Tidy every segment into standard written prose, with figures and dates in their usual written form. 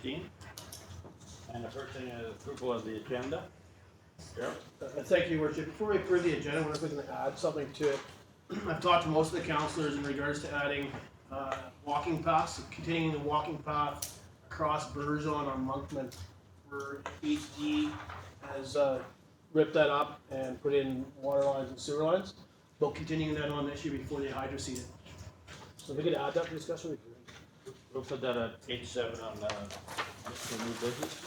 2016. And the first thing is approval of the agenda. Darrell? Thank you, Worship. Before we approve the agenda, I wonder if we can add something to it. I've talked to most of the councilors in regards to adding walking paths, continuing the walking path across Burzon on Monkman, where HD has ripped that up and put in water lines and sewer lines. But continuing that on this year before they hydro seed it. So if we could add that for discussion, we could. We'll put that at page 7 on the new business.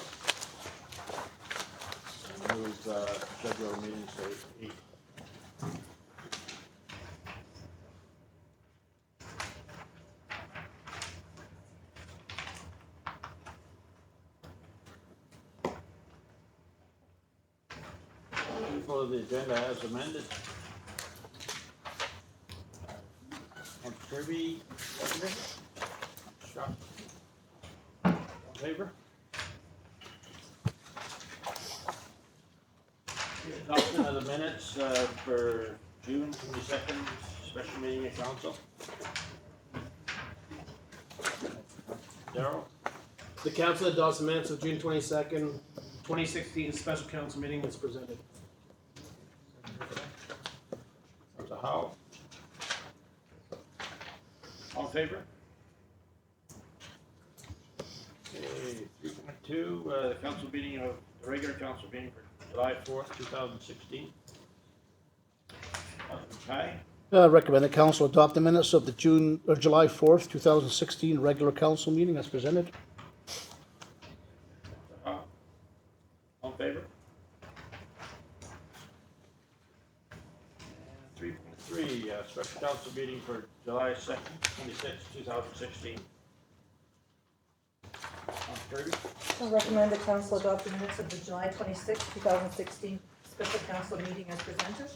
Move schedule meetings to 8. Approval of the agenda as amended. On Kirby, seconded. Scott. All in favor? Adoption of the minutes for June 22nd, special meeting of council. Darrell? The council adopts the minutes of June 22nd, 2016 special council meeting as presented. Dr. Howe? All in favor? Okay, 3.2, the council meeting of, the regular council meeting for July 4th, 2016. Okay, Recommend the council adopt the minutes of the July 4th, 2016 regular council meeting as presented. all in favor? And 3.3, special council meeting for July 2nd, 26th, 2016. Kirby? I recommend the council adopt the minutes of the July 26, 2016 special council meeting as presented.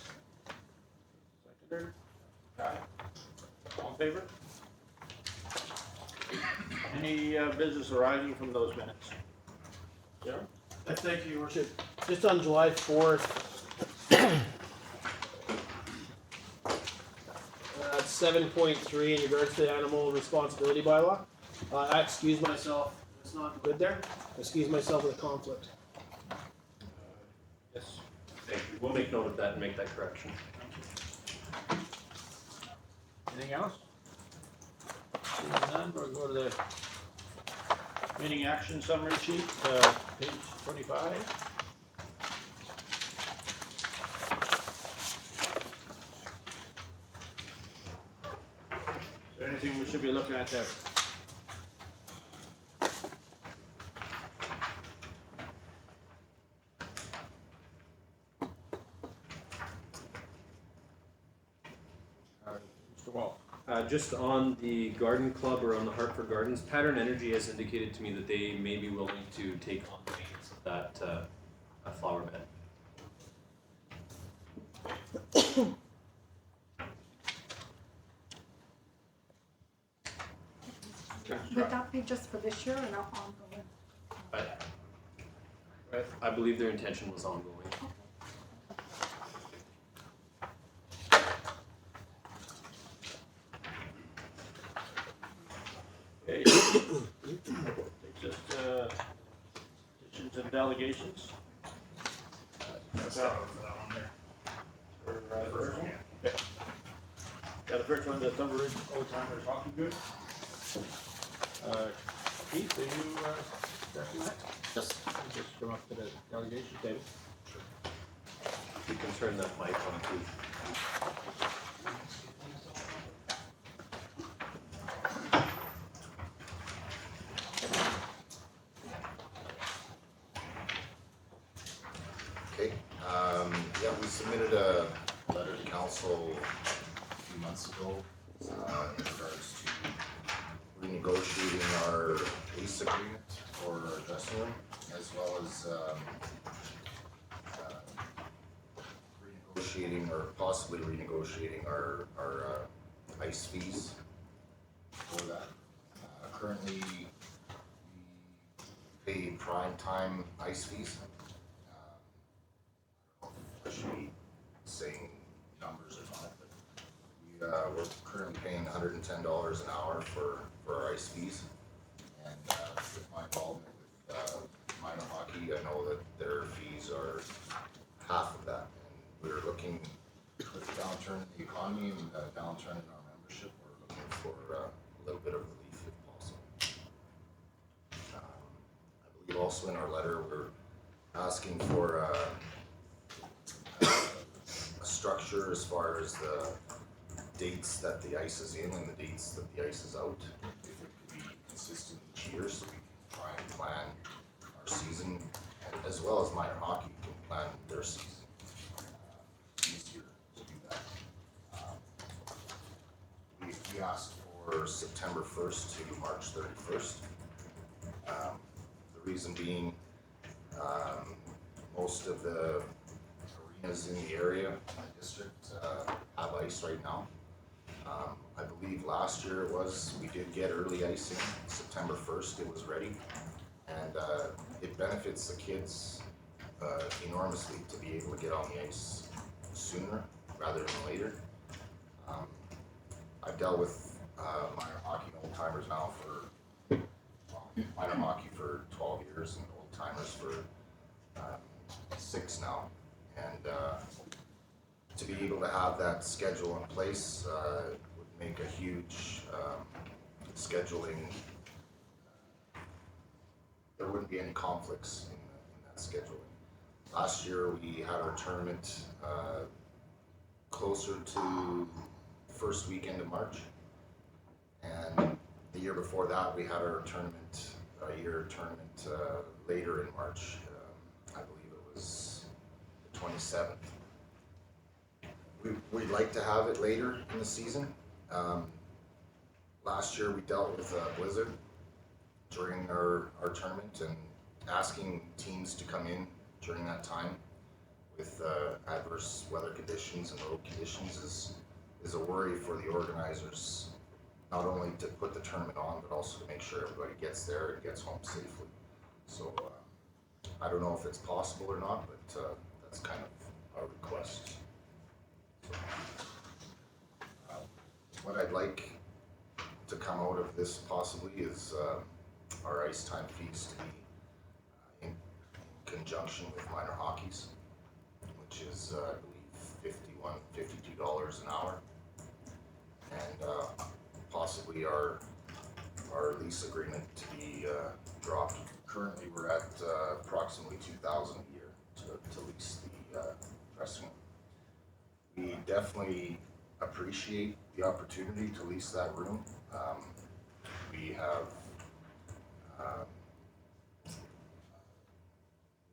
Seconder? Aye. All in favor? Any business arising from those minutes? Sarah? Thank you, Your Worship. Just on July 4th, at 7.3 in regards to the animal responsibility bylaw, I excuse myself. It's not good there. I excuse myself with a conflict. Yes. Thank you. We'll make note of that and make that correction. Anything else? Seeing none, we'll go to the meeting action summary sheet, page 25. Is there anything we should be looking at there? Mr. Wall. Just on the garden club or on the Hartford Gardens, Pattern Energy has indicated to me that they may be willing to take on the maintenance of that flower bed. Would that be just for this year or not ongoing? I believe their intention was ongoing. Okay. Just petitions and delegations. That's that one for that one there. First one? Okay. Got the first one, the Thunder Ridge Old Timers Hockey Group. Keith, are you addressing that? Yes. Just come up to the delegation table. You can turn that mic on too. Okay, yeah, we submitted a letter to council a few months ago, in regards to renegotiating our lease agreement for our dressing room, as well as, renegotiating or possibly renegotiating our ice fees for that. Currently, we pay prime time ice fees. I should be saying numbers or not, but we're currently paying $110 an hour for our ice fees. And with my involvement I know that their fees are half of that. And we're looking, with the downturn in the economy and the downturn in our membership, we're looking for a little bit of relief if possible. I believe also in our letter, we're asking for a structure as far as the dates that the ice is in and the dates that the ice is out. If it could be consistent each year, so we can try and plan our season, and as well as minor hockey can plan their season. It's easier to do that. We asked for September 1st to March 31st. The reason being, most of the arenas in the area, in my district, have ice right now. I believe last year we did get early icing, September 1st, it was ready. And it benefits the kids enormously to be able to get on the ice sooner rather than later. I've dealt with minor hockey and old timers now for, minor hockey for 12 years and old timers for 6 now. And to be able to have that schedule in place would make a huge scheduling. There wouldn't be any conflicts in that scheduling. Last year we had our tournament closer to first weekend of March, and the year before that we had our tournament, later in March. I believe it was the 27th. We'd like to have it later in the season. Last year we dealt with a blizzard during our tournament, and asking teams to come in during that time with adverse weather conditions and road conditions is a worry for the organizers, not only to put the tournament on, but also to make sure everybody gets there and gets home safely. So I don't know if it's possible or not, but that's kind of our request. So, what I'd like to come out of this possibly is our ice time fees to be in conjunction with minor hockeys, which is I believe $52 an hour, and possibly our lease agreement to be dropped. Currently we're at approximately $2,000 a year to lease the dressing room. We definitely appreciate the opportunity to lease that room. We have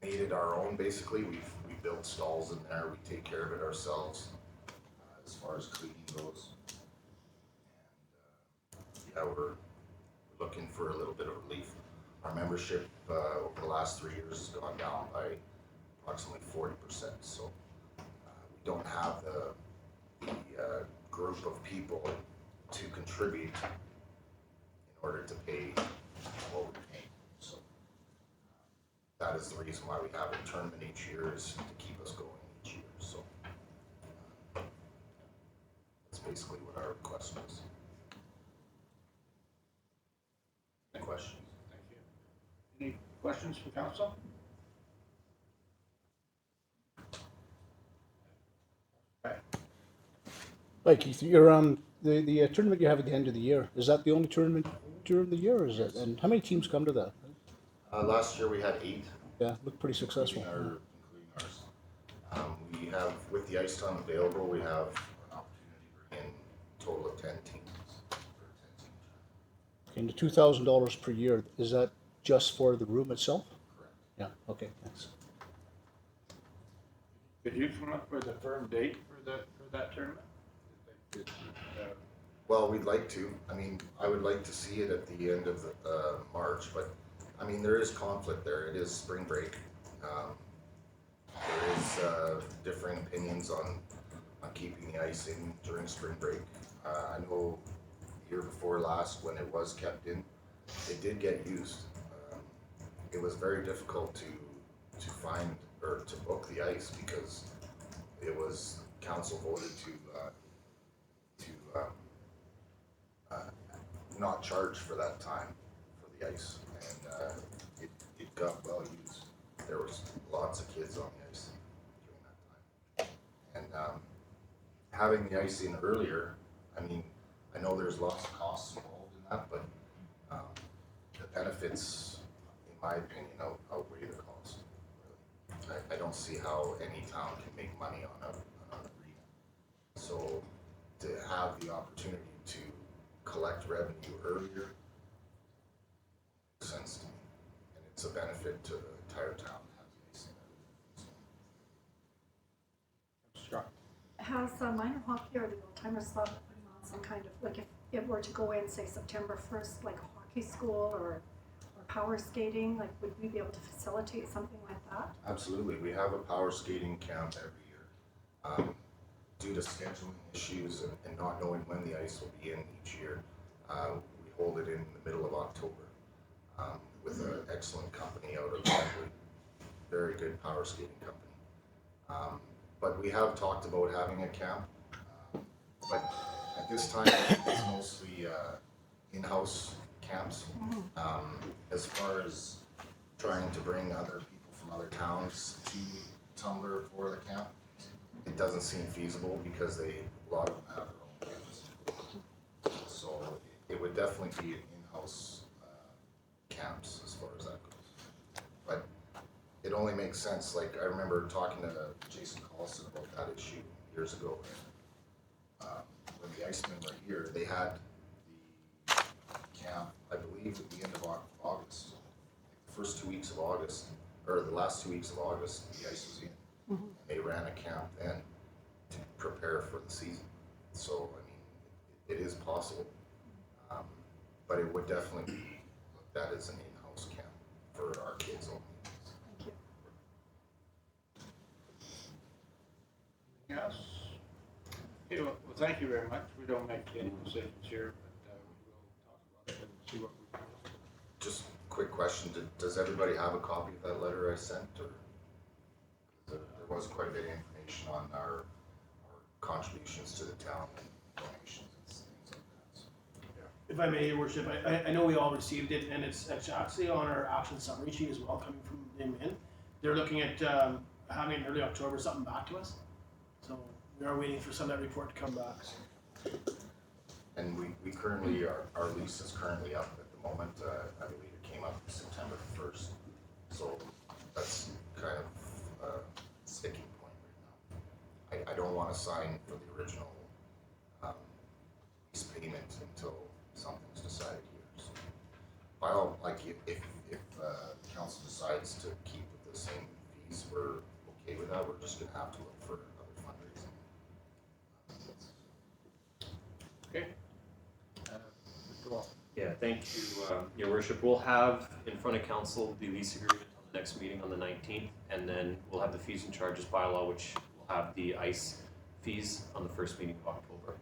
made it our own basically. We built stalls in there, we take care of it ourselves as far as cleaning goes. And yeah, we're looking for a little bit of relief. Our membership over the last 3 years has gone down by approximately 40%. So we don't have the group of people to contribute in order to pay what we're paying. So that is the reason why we have a tournament each year, is to keep us going each year. So that's basically what our request was. Any questions? Thank you. Any questions for council? Okay. Right, Keith, you're the tournament you have at the end of the year, is that the only tournament during the year, or is it, and how many teams come to that? Last year we had 8. Yeah, looked pretty successful. Including ours. We have, with the ice time available, we have an opportunity to bring in a total of 10 teams. And the $2,000 per year, is that just for the room itself? Correct. Yeah, okay, thanks. Could you come up with a firm date for that tournament? Well, we'd like to. I mean, I would like to see it at the end of March, but I mean, there is conflict there. It is spring break. There is differing opinions on keeping the ice in during spring break. I know the year before last, when it was kept in, it did get used. It was very difficult to find or to book the ice because it was council voted to not charge for that time for the ice, and it got well used. there was lots of kids on the ice during that time. And having the ice in earlier, I mean, I know there's lots of costs involved in that, but the benefits, in my opinion, outweigh the cost. Really. I don't see how any town can make money on an arena. So to have the opportunity to collect revenue earlier makes sense to me, and it's a benefit to the entire town to have the ice in there. Scott. Has minor hockey or the old timers club putting on some kind of, like if it were to go in, say September 1st, like a hockey school or power skating, like would we be able to facilitate something like that? Absolutely, we have a power skating camp every year. Due to scheduling issues and not knowing when the ice will be in each year, we hold it in the middle of October with an excellent company out of Bentley, very good power skating company. But we have talked about having a camp, but at this time it's mostly in-house camps. As far as trying to bring other people from other towns to Tumbler for the camp, it doesn't seem feasible because a lot of them have their own camps. So it would definitely be an in-house camps as far as that goes. But it only makes sense, like I remember talking to Jason Collison about that issue years ago. When the Icemen were here, they had the camp, I believe, at the end of August. The first 2 weeks of August, or the last 2 weeks of August, the ice was in. And they ran a camp then to prepare for the season. So, I mean, it is possible. But it would definitely be looked at as an in-house camp for our kids only. Thank you. Anything else? Okay, well, thank you very much. We don't make any decisions here, but we will talk about it and see what we can do. Just quick question, does everybody have a copy of that letter I sent, or? There was quite a bit of information on our contributions to the town and donations and things like that. So. If I may, Your Worship, I know we all received it, and it's actually on our action summary sheet as well, coming from them in. They're looking at having in early October something back to us. So we are waiting for some of that report to come back. And we currently, our lease is currently up at the moment. I believe it came up September 1st. So that's kind of sticking point right now. I don't want to sign for the original lease payment until something's decided here. So, by all, like if council decides to keep with the same fees, we're okay with that. We're just gonna have to look for other fundraising. Okay. Mr. Wall. Yeah, thank you, Your Worship. We'll have in front of council the lease agreement on the next meeting on the 19th, and then we'll have the fees and charges bylaw, which will have the ice fees on the first meeting of October.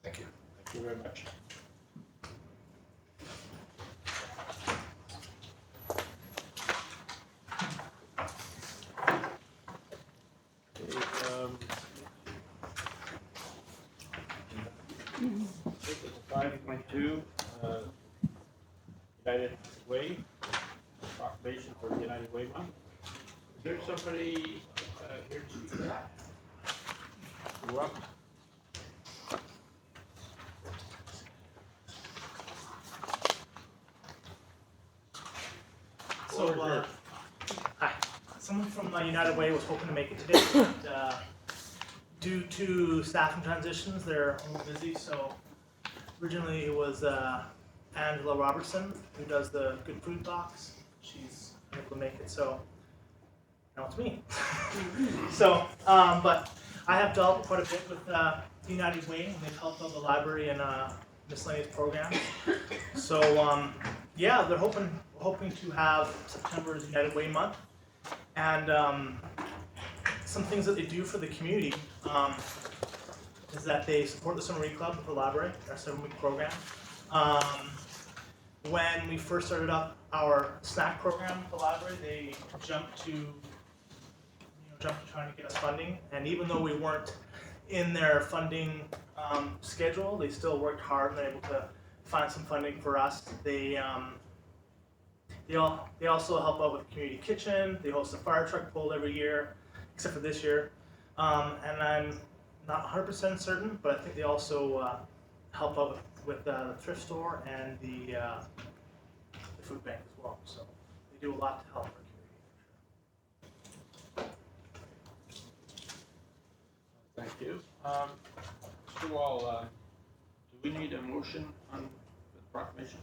Thank you. Thank you very much. Okay, 5.2, United Way, proclamation for the United Way month. Is there somebody here to speak to that? You're welcome. So, hi. Someone from United Way was hoping to make it today, but due to staffing transitions, they're a little busy. So originally it was Angela Robertson, who does the Good Food Box. She's unable to make it, so now it's me. So, but I have dealt quite a bit with United Way, and they've helped out the library and miscellaneous programs. So, yeah, they're hoping to have September's United Way month, and some things that they do for the community is that they support the Summer Read Club with the library, our 7-week program. When we first started up our snack program with the library, they jumped to trying to get us funding, and even though we weren't in their funding schedule, they still worked hard and they're able to find some funding for us. They They also help out with the community kitchen. They host a fire truck pull every year, except for this year. And I'm not 100% certain, but I think they also help out with the thrift store and the food bank as well. So they do a lot to help our community. Thank you. Mr. Wall, do we need a motion on the proclamation?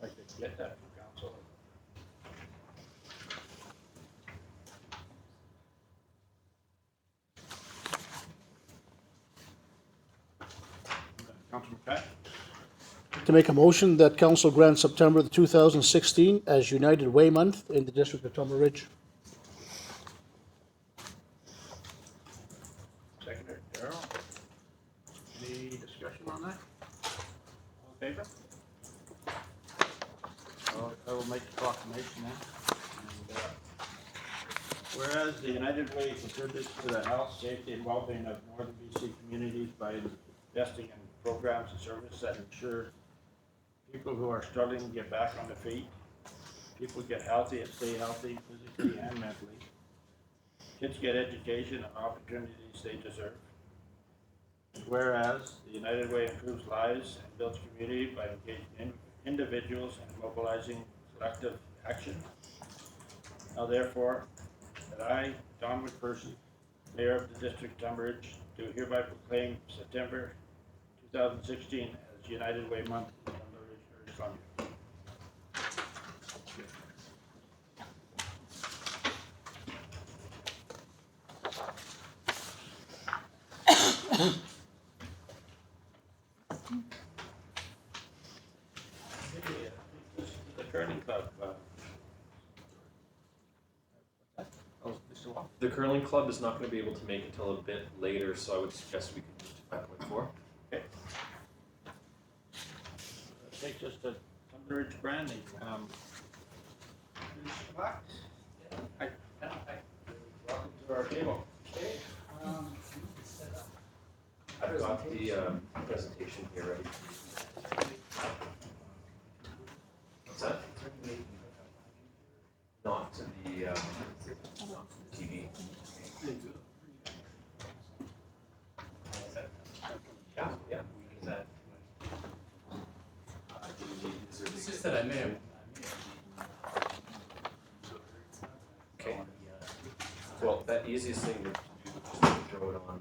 I could get that from council. Councilor McCatt? To make a motion that council grant September the 2016 as United Way Month in the district of Tumbler Ridge. Seconder, Darrell. Any discussion on that? All in favor? I will make the proclamation then. And, whereas the United Way contributes to the health, safety, and well-being of northern BC communities by investing in programs and services that ensure people who are struggling get back on their feet, people get healthy and stay healthy physically and mentally, kids get education and opportunities they deserve. Whereas the United Way improves lives and builds community by engaging individuals and mobilizing collective action. Now therefore, that I, Don McPherson, Mayor of the District of Tumbler Ridge, do hereby proclaim September 2016 as United Way Month in Tumbler Ridge, British Columbia. The curling club. Oh, Mr. Wall. The curling club is not going to be able to make it until a bit later, so I would suggest we could move to 5.4. Okay. Takes us to Tumbler Ridge branding. Mr. Fox? Hi. Welcome to our table. Okay, I've got the presentation here ready. What's that? Not to the TV. Yeah. That. it's just that I may have. Okay. Well, that easiest thing to do is just to throw it on.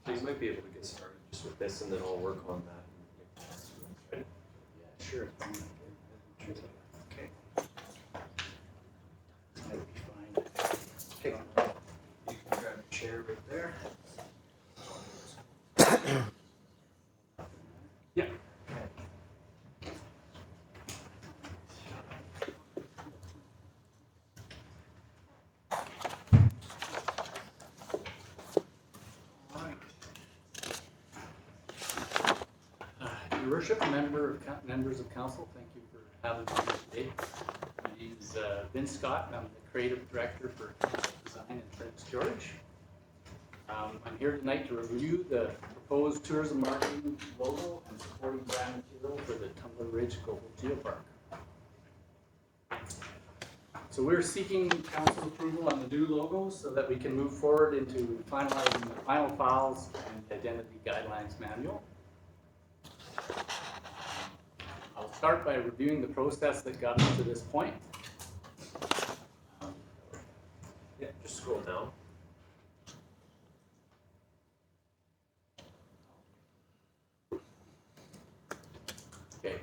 So you might be able to get started just with this, and then I'll work on that. Ready? Yeah, sure. Okay. That'll be fine. Okay. You can grab a chair right there. Yeah. Your Worship, members of council, thank you for having me here today. My name is Vince Scott, and I'm the creative director for Design in Prince George. I'm here tonight to review the proposed tourism marketing logo and supporting brand material for the Tumbler Ridge Global Geopark. So we're seeking council approval on the new logo so that we can move forward into finalizing the final files and the identity guidelines manual. I'll start by reviewing the process that got us to this point. Yeah, just scroll down. Okay.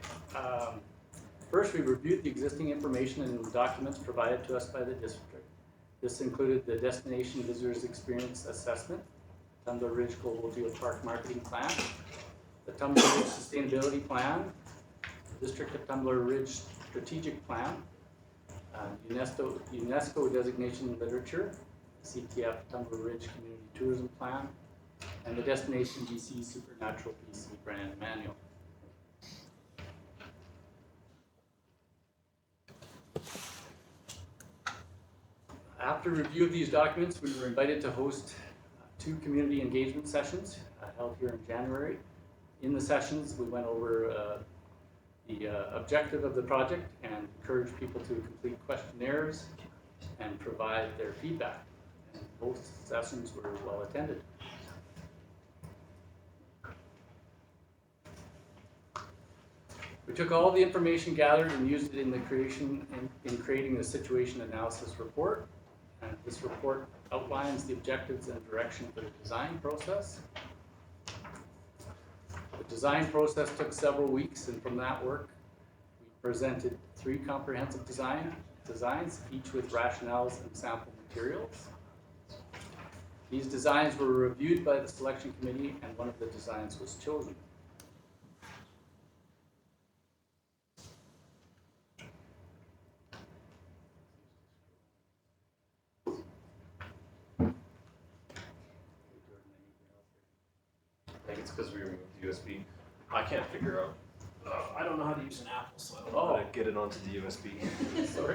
First, we reviewed the existing information and documents provided to us by the district. This included the Destination Visitors Experience Assessment, Tumbler Ridge Global Geopark Marketing Plan, the Tumbler Ridge Sustainability Plan, the District of Tumbler Ridge Strategic Plan, UNESCO designation literature, CTF Tumbler Ridge Community Tourism Plan, and the Destination BC Supernatural BC Brand Manual. After review of these documents, we were invited to host 2 community engagement sessions held here in January. In the sessions, we went over the objective of the project and encouraged people to complete questionnaires and provide their feedback. And both sessions were well attended. We took all the information gathered and used it in the creating the situation analysis report. And this report outlines the objectives and direction for the design process. The design process took several weeks, and from that work, we presented 3 comprehensive designs, each with rationales and sample materials. These designs were reviewed by the selection committee, and one of the designs was chosen. I think it's because we removed the USB. I can't figure out I don't know how to use an Apple, so I don't how to get it onto the USB. Sorry.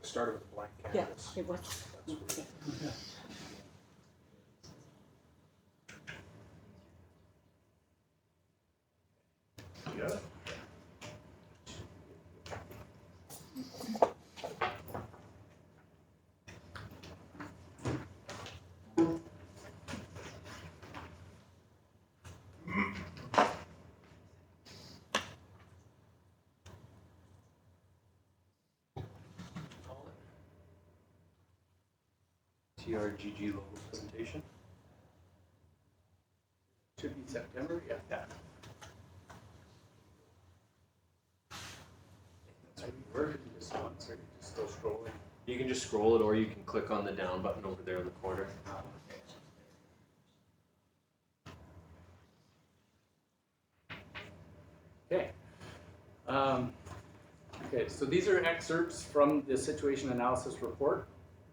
Started with a blank Yeah, canvas. it was. You got it? TRGG logo presentation. Should be September, yeah. That's where you just once, or you just still scrolling. You can just scroll it, or you can click on the down button over there in the corner. Okay. Okay, so these are excerpts from the situation analysis report.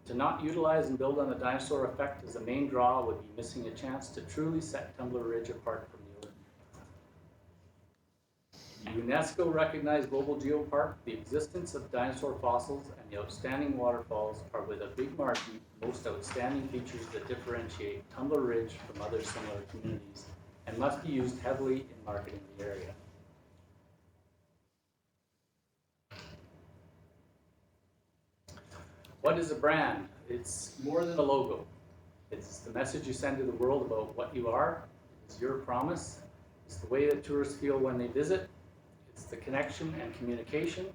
To not utilize and build on the dinosaur effect as the main draw would be missing a chance to truly set Tumbler Ridge apart from the other. The UNESCO recognized Global Geopark, the existence of dinosaur fossils, and the outstanding waterfalls are with a big margin the most outstanding features that differentiate Tumbler Ridge from other similar communities and must be used heavily in marketing the area. What is a brand? It's more than a logo. It's the message you send to the world about what you are. It's your promise. It's the way that tourists feel when they visit. It's the connection and communication.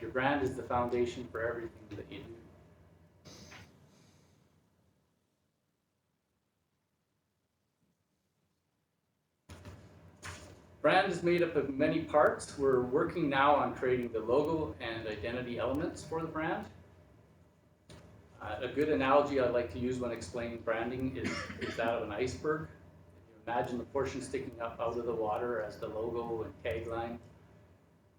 Your brand is the foundation for everything that you do. Brand is made up of many parts. We're working now on creating the logo and identity elements for the brand. A good analogy I like to use when explaining branding is that of an iceberg. If you imagine the portion sticking up out of the water as the logo and tagline,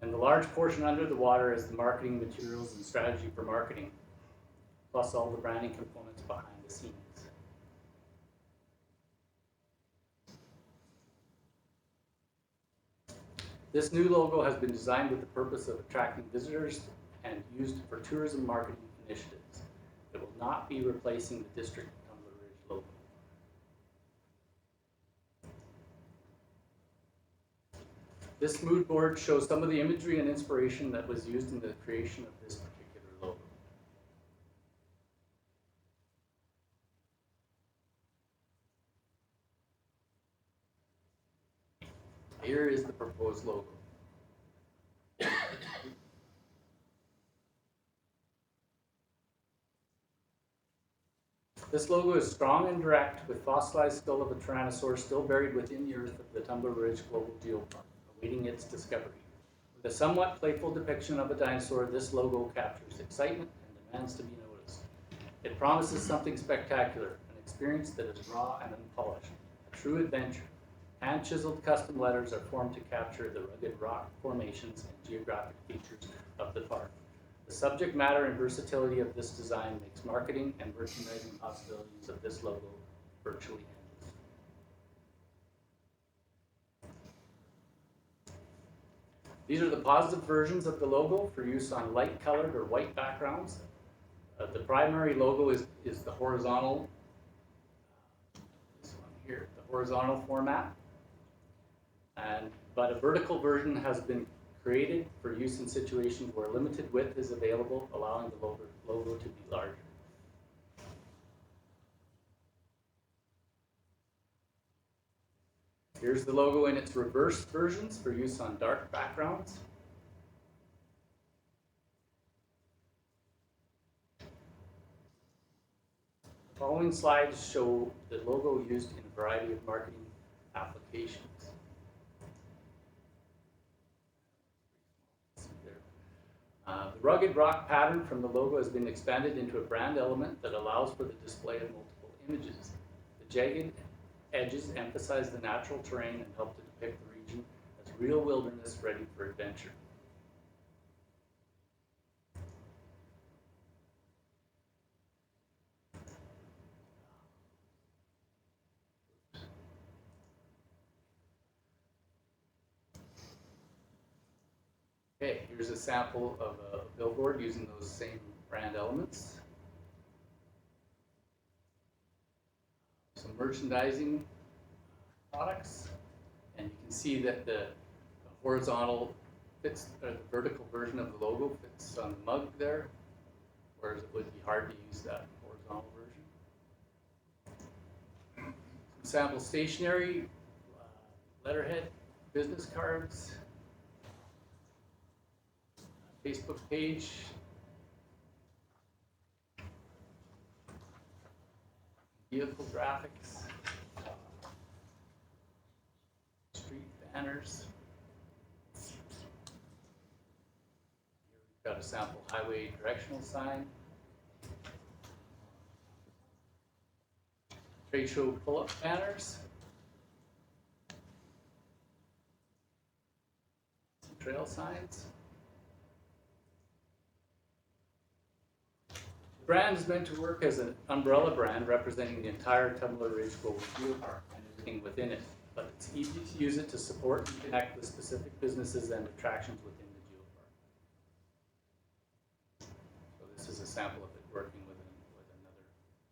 and the large portion under the water as the marketing materials and strategy for marketing, plus all the branding components behind the scenes. This new logo has been designed with the purpose of attracting visitors and used for tourism marketing initiatives. It will not be replacing the District of Tumbler Ridge logo. This mood board shows some of the imagery and inspiration that was used in the creation of this particular logo. Here is the proposed logo. This logo is strong and direct, with fossilized skull of a tyrannosaur still buried within the earth of the Tumbler Ridge Global Geopark, awaiting its discovery. With a somewhat playful depiction of a dinosaur, this logo captures excitement and demands to be noticed. It promises something spectacular, an experience that is raw and unpolished, a true adventure. Hand-chiseled custom letters are formed to capture the rugged rock formations and geographic features of the park. The subject matter and versatility of this design makes marketing and merchandising possibilities of this logo virtually endless. These are the positive versions of the logo for use on light-colored or white backgrounds. The primary logo is the horizontal, this one here, the horizontal format. But a vertical version has been created for use in situations where limited width is available, allowing the logo to be larger. Here's the logo in its reverse versions for use on dark backgrounds. The following slides show the logo used in a variety of marketing applications. The rugged rock pattern from the logo has been expanded into a brand element that allows for the display of multiple images. The jagged edges emphasize the natural terrain and help to depict the region as real wilderness ready for adventure. Okay, here's a sample of a billboard using those same brand elements. Some merchandising products, and you can see that the horizontal fits, or the vertical version of the logo fits on the mug there, whereas it would be hard to use that horizontal version. Some sample stationery, letterhead, business cards, Facebook page, vehicle graphics, street banners. Here we've got a sample highway directional sign, trade show pull-up banners, some trail signs. The brand is meant to work as an umbrella brand representing the entire Tumbler Ridge Global Geopark and everything within it, but it's easy to use it to support and connect with specific businesses and attractions within the geopark. So this is a sample of it working with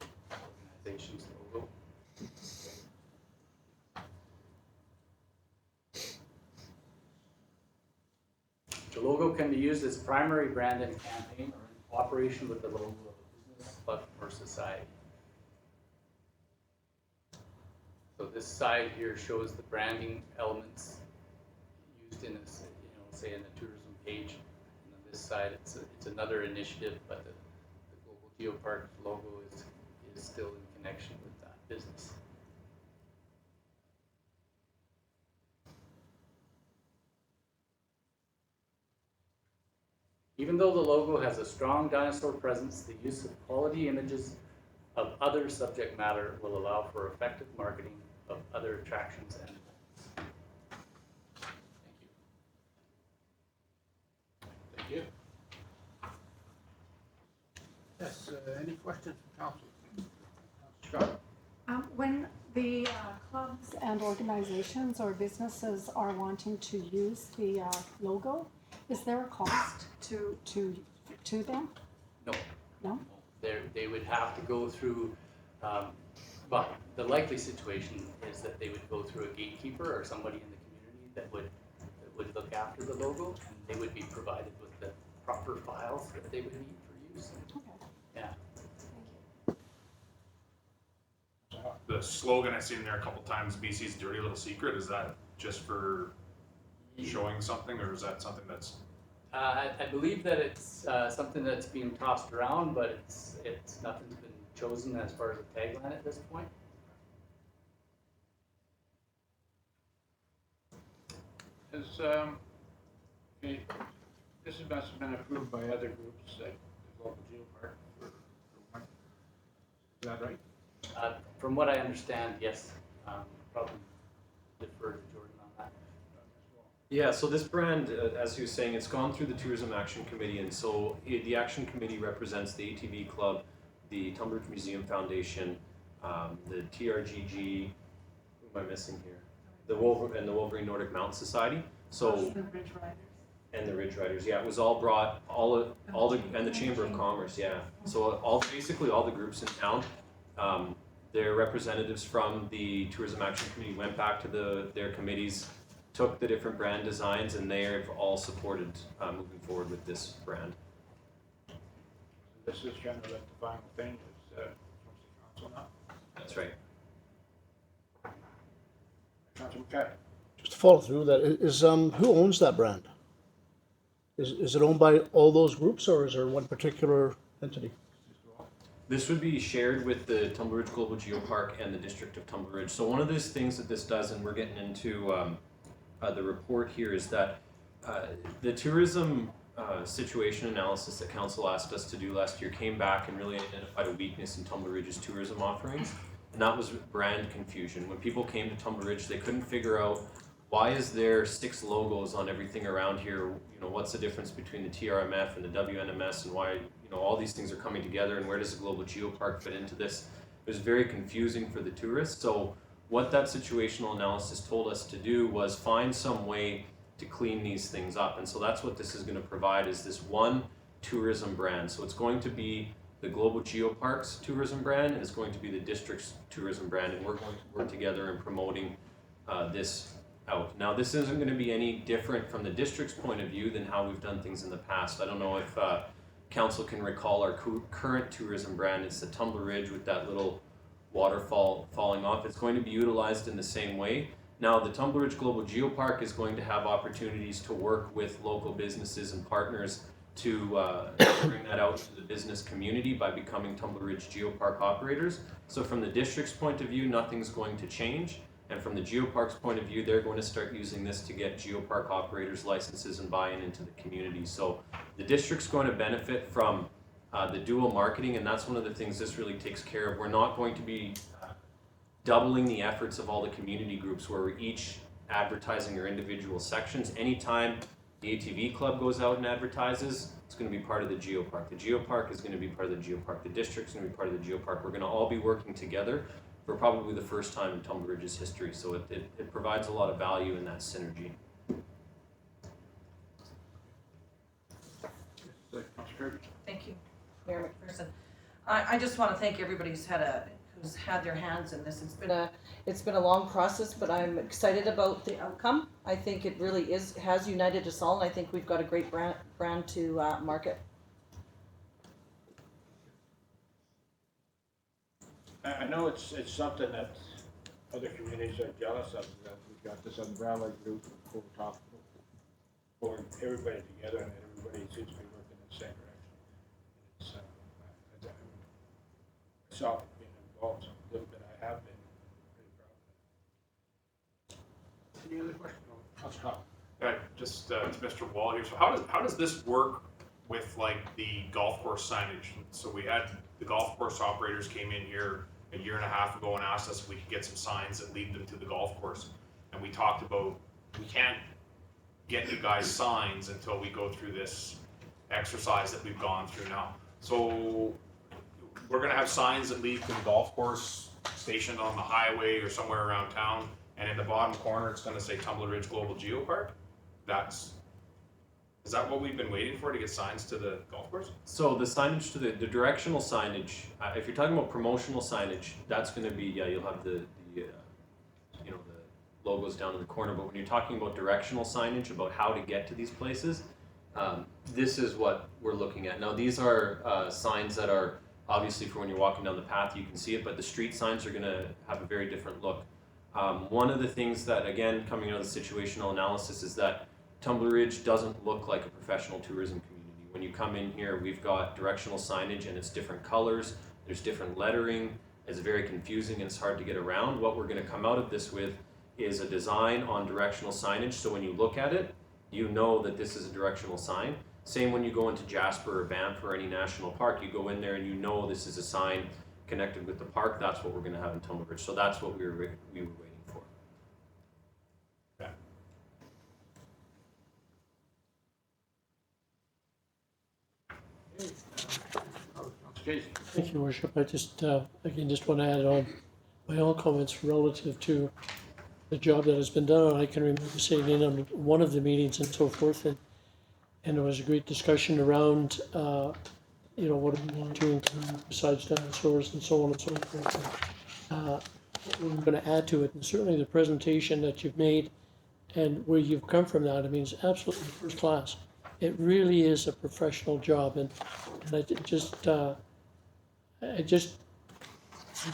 another organization's logo. The logo can be used as primary brand in a campaign or in cooperation with the logo of a business, club, or society. So this side here shows the branding elements used in this, say in a tourism page. And on this side, it's another initiative, but the Global Geopark logo is still in connection with that business. Even though the logo has a strong dinosaur presence, the use of quality images of other subject matter will allow for effective marketing of other attractions and events. Thank you. Thank you. Yes, any questions from council? Scott? When the clubs and organizations or businesses are wanting to use the logo, is there a cost to them? No. No? They would have to go through, but the likely situation is that they would go through a gatekeeper or somebody in the community that would look after the logo, and they would be provided with the proper files that they would need for use. Okay. Yeah. The slogan I've seen there a couple times, BC's dirty little secret, is that just for showing something, or is that something that's? I believe that it's something that's being tossed around, but it's nothing's been chosen as far as a tagline at this point. Has, okay, this has must have been approved by other groups, like the local geopark for one. Is that right? From what I understand, yes, probably defer to Jordan on that. Yeah, so this brand, as he was saying, it's gone through the Tourism Action Committee, and so the Action Committee represents the ATV Club, the Tumbleridge Museum Foundation, the TRGG, who am I missing here? The Wolverine Nordic Mountain Society. So The Ridge Riders. and the Ridge Riders, yeah, it was all brought, and the Chamber of Commerce, yeah. So basically all the groups in town, their representatives from the Tourism Action Committee went back to their committees, took the different brand designs, and they've all supported moving forward with this brand. This is kind of like the final thing, is, from the council now. That's right. Councilor McCarthy. Just to follow through that, is, who owns that brand? Is it owned by all those groups, or is there one particular entity? This would be shared with the Tumbleridge Global Geopark and the District of Tumbleridge. So one of those things that this does, and we're getting into the report here, is that the tourism situation analysis that council asked us to do last year came back and really identified a weakness in Tumbleridge's tourism offerings, and that was brand confusion. When people came to Tumbleridge, they couldn't figure out, why is there 6 logos on everything around here? You know, what's the difference between the TRMF and the WNMS, and why, you know, all these things are coming together, and where does the Global Geopark fit into this? It was very confusing for the tourists. So what that situational analysis told us to do was find some way to clean these things up. And so that's what this is going to provide, is this one tourism brand. So it's going to be the Global Geopark's tourism brand, and it's going to be the district's tourism brand, and we're going to work together in promoting this out. Now, this isn't going to be any different from the district's point of view than how we've done things in the past. I don't know if council can recall our current tourism brand. It's the Tumbleridge with that little waterfall falling off. It's going to be utilized in the same way. Now, the Tumbleridge Global Geopark is going to have opportunities to work with local businesses and partners to bring that out to the business community by becoming Tumbleridge Geopark operators. So from the district's point of view, nothing's going to change. And from the Geopark's point of view, they're going to start using this to get Geopark operators licenses and buy-in into the community. So the district's going to benefit from the dual marketing, and that's one of the things this really takes care of. We're not going to be doubling the efforts of all the community groups where we're each advertising our individual sections. Anytime the ATV Club goes out and advertises, it's going to be part of the Geopark. The Geopark is going to be part of the Geopark. The district's going to be part of the Geopark. We're going to all be working together for probably the first time in Tumbleridge's history. So it provides a lot of value in that synergy. Councilor Kirby. Thank you, Mayor McPherson. I just want to thank everybody who's had their hands in this. It's been a long process, but I'm excited about the outcome. I think it really has united us all, and I think we've got a great brand to market. I know it's something that other communities are jealous of, that we've got this umbrella group over top, pulling everybody together, and everybody seems to be working in the same direction. It's, myself being involved, a little bit I have been pretty proud of it. Any other questions? Councilor Hall. Just to Mr. Wall here, so how does this work with like the golf course signage? So we had the golf course operators came in here a year and a half ago and asked us if we could get some signs that lead them to the golf course. And we talked about, we can't get you guys signs until we go through this exercise that we've gone through now. So we're gonna have signs that lead to the golf course stationed on the highway or somewhere around town. And in the bottom corner, it's gonna say Tumbleridge Global Geopark. Is that what we've been waiting for, to get signs to the golf course? So the signage to the directional signage, if you're talking about promotional signage, that's going to be, yeah, you'll have the you know, the logos down in the corner. But when you're talking about directional signage about how to get to these places, this is what we're looking at. Now these are signs that are obviously for when you're walking down the path, you can see it, but the street signs are going to have a very different look. One of the things that, again, coming out of the situational analysis, is that Tumbleridge doesn't look like a professional tourism community. When you come in here, we've got directional signage and it's different colors, there's different lettering, it's very confusing and it's hard to get around. What we're gonna come out of this with is a design on directional signage, so when you look at it, you know that this is a directional sign. Same when you go into Jasper or Banff or any national park, you go in there and you know this is a sign connected with the park. That's what we're gonna have in Tumble Bridge, so that's what we were waiting for. Jason. Thank you, Your Worship. I just, again, just want to add on my own comments relative to the job that has been done. I can remember sitting in on one of the meetings and so forth, and there was a great discussion around, what do we want to include besides dinosaurs and so on and so forth. What we're going to add to it, and certainly the presentation that you've made and where you've come from that, I mean, it's absolutely first class. It really is a professional job, and it's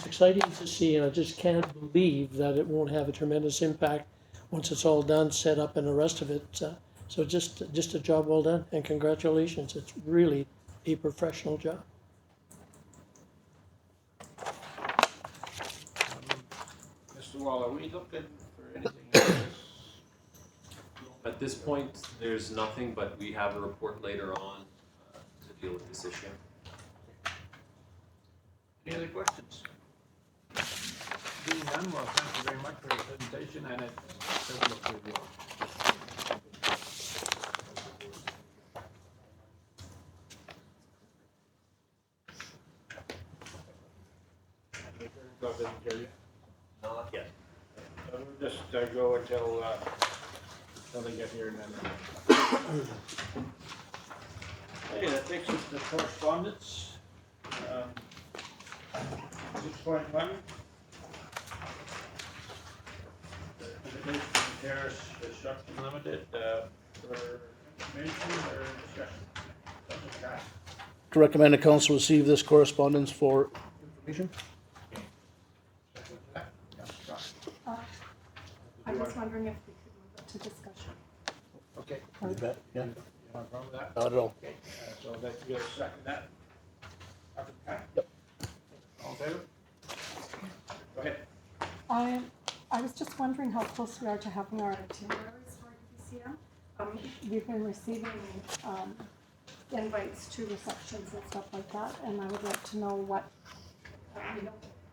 exciting to see, and I just can't believe that it won't have a tremendous impact once it's all done, set up, and the rest of it. So just a job well done, and congratulations. It's really a professional job. Mr. Wall, are we looking for anything else? At this point, there's nothing, but we have a report later on to deal with this issue. Any other questions? Being done, well, thank you very much for your presentation, and it does look good. Not yet. So we'll just go until they get here and then. Hey, that takes us to correspondence. 6.1. Terrace Construction Limited, for information or discussion? Something like that. To recommend the council receive this correspondence for information. I was wondering if we could move it to discussion. Okay. You bet, yeah. You have a problem with that? Not at all. Okay, so I'd like to go second that. Yep. Oh, All in favor? Go ahead. I was just wondering how close we are to having our itineraries for DCM. We've been receiving invites to receptions and stuff like that, and I would like to know what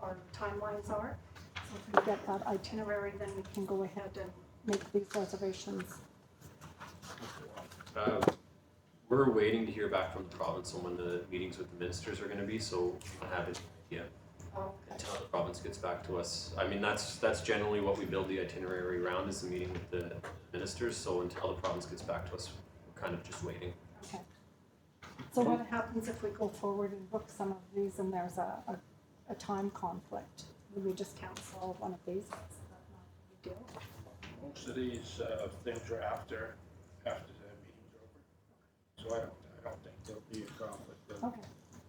our timelines are. So if we get that itinerary, then we can go ahead and make these reservations. We're waiting to hear back from the province on when the meetings with the ministers are gonna be, so we don't have any idea until the province gets back to us. I mean, that's generally what we build the itinerary around, is the meeting with the ministers, so until the province gets back to us, we're kind of just waiting. Okay. So what happens if we go forward and book some of these and there's a time conflict? Will we just cancel one of these? Is that not a big deal? Most of these things are after the meeting's over. So I don't think there'll be a conflict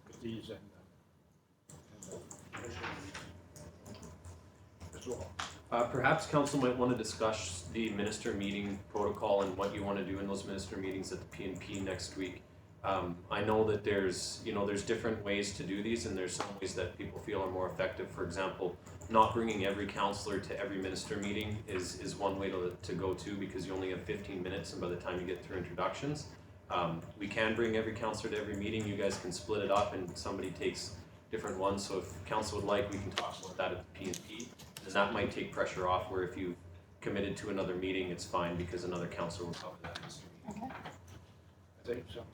with these and the commission as well. Perhaps council might want to discuss the minister meeting protocol and what you want to do in those minister meetings at the PNP next week. I know that there's different ways to do these, and there's some ways that people feel are more effective. For example, not bringing every councillor to every minister meeting is one way to go to, because you only have 15 minutes, and by the time you get through introductions, we can bring every councillor to every meeting. You guys can split it up and somebody takes different ones. So if council would like, we can talk about that at the PNP, and that might take pressure off, where if you committed to another meeting, it's fine because another councillor will cover that minister meeting. Okay. I think some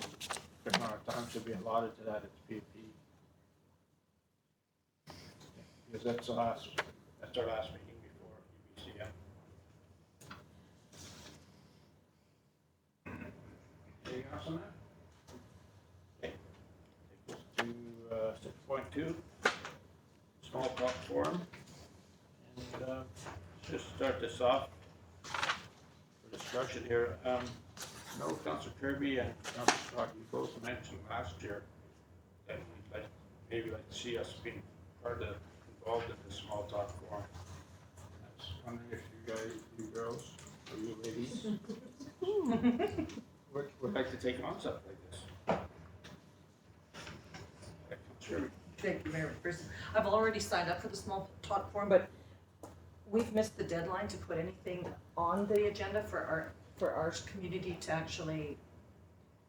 amount of time should be allotted to that at the PNP. Because that's our last meeting before UBCM. Anything else on that? Okay. Take us to 6.2, small talk forum. And just start this off for discussion here. No, Councilor Kirby and Councilor Scott, you both mentioned last year that we'd maybe like to see us being involved in the small talk forum. I was wondering if you girls, or you ladies, would like to take on something like this. Councilor Thank you, Mayor McPherson. I've already signed up for the small talk forum, but we've missed the deadline to put anything on the agenda for our community to actually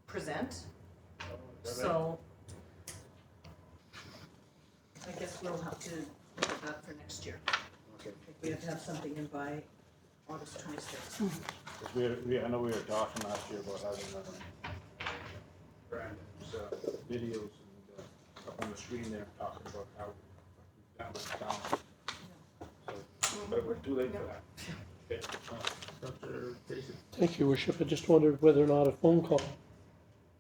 present. So I guess we'll have to look at that for next year. Okay. We have to have something in by August 26th. Because I know we were talking last year about having Brandon's videos and up on the screen there talking about how we've done with town. So, but we're too late for that. Okay. Dr. Casey? Thank you, Worship. I just wondered whether or not a phone call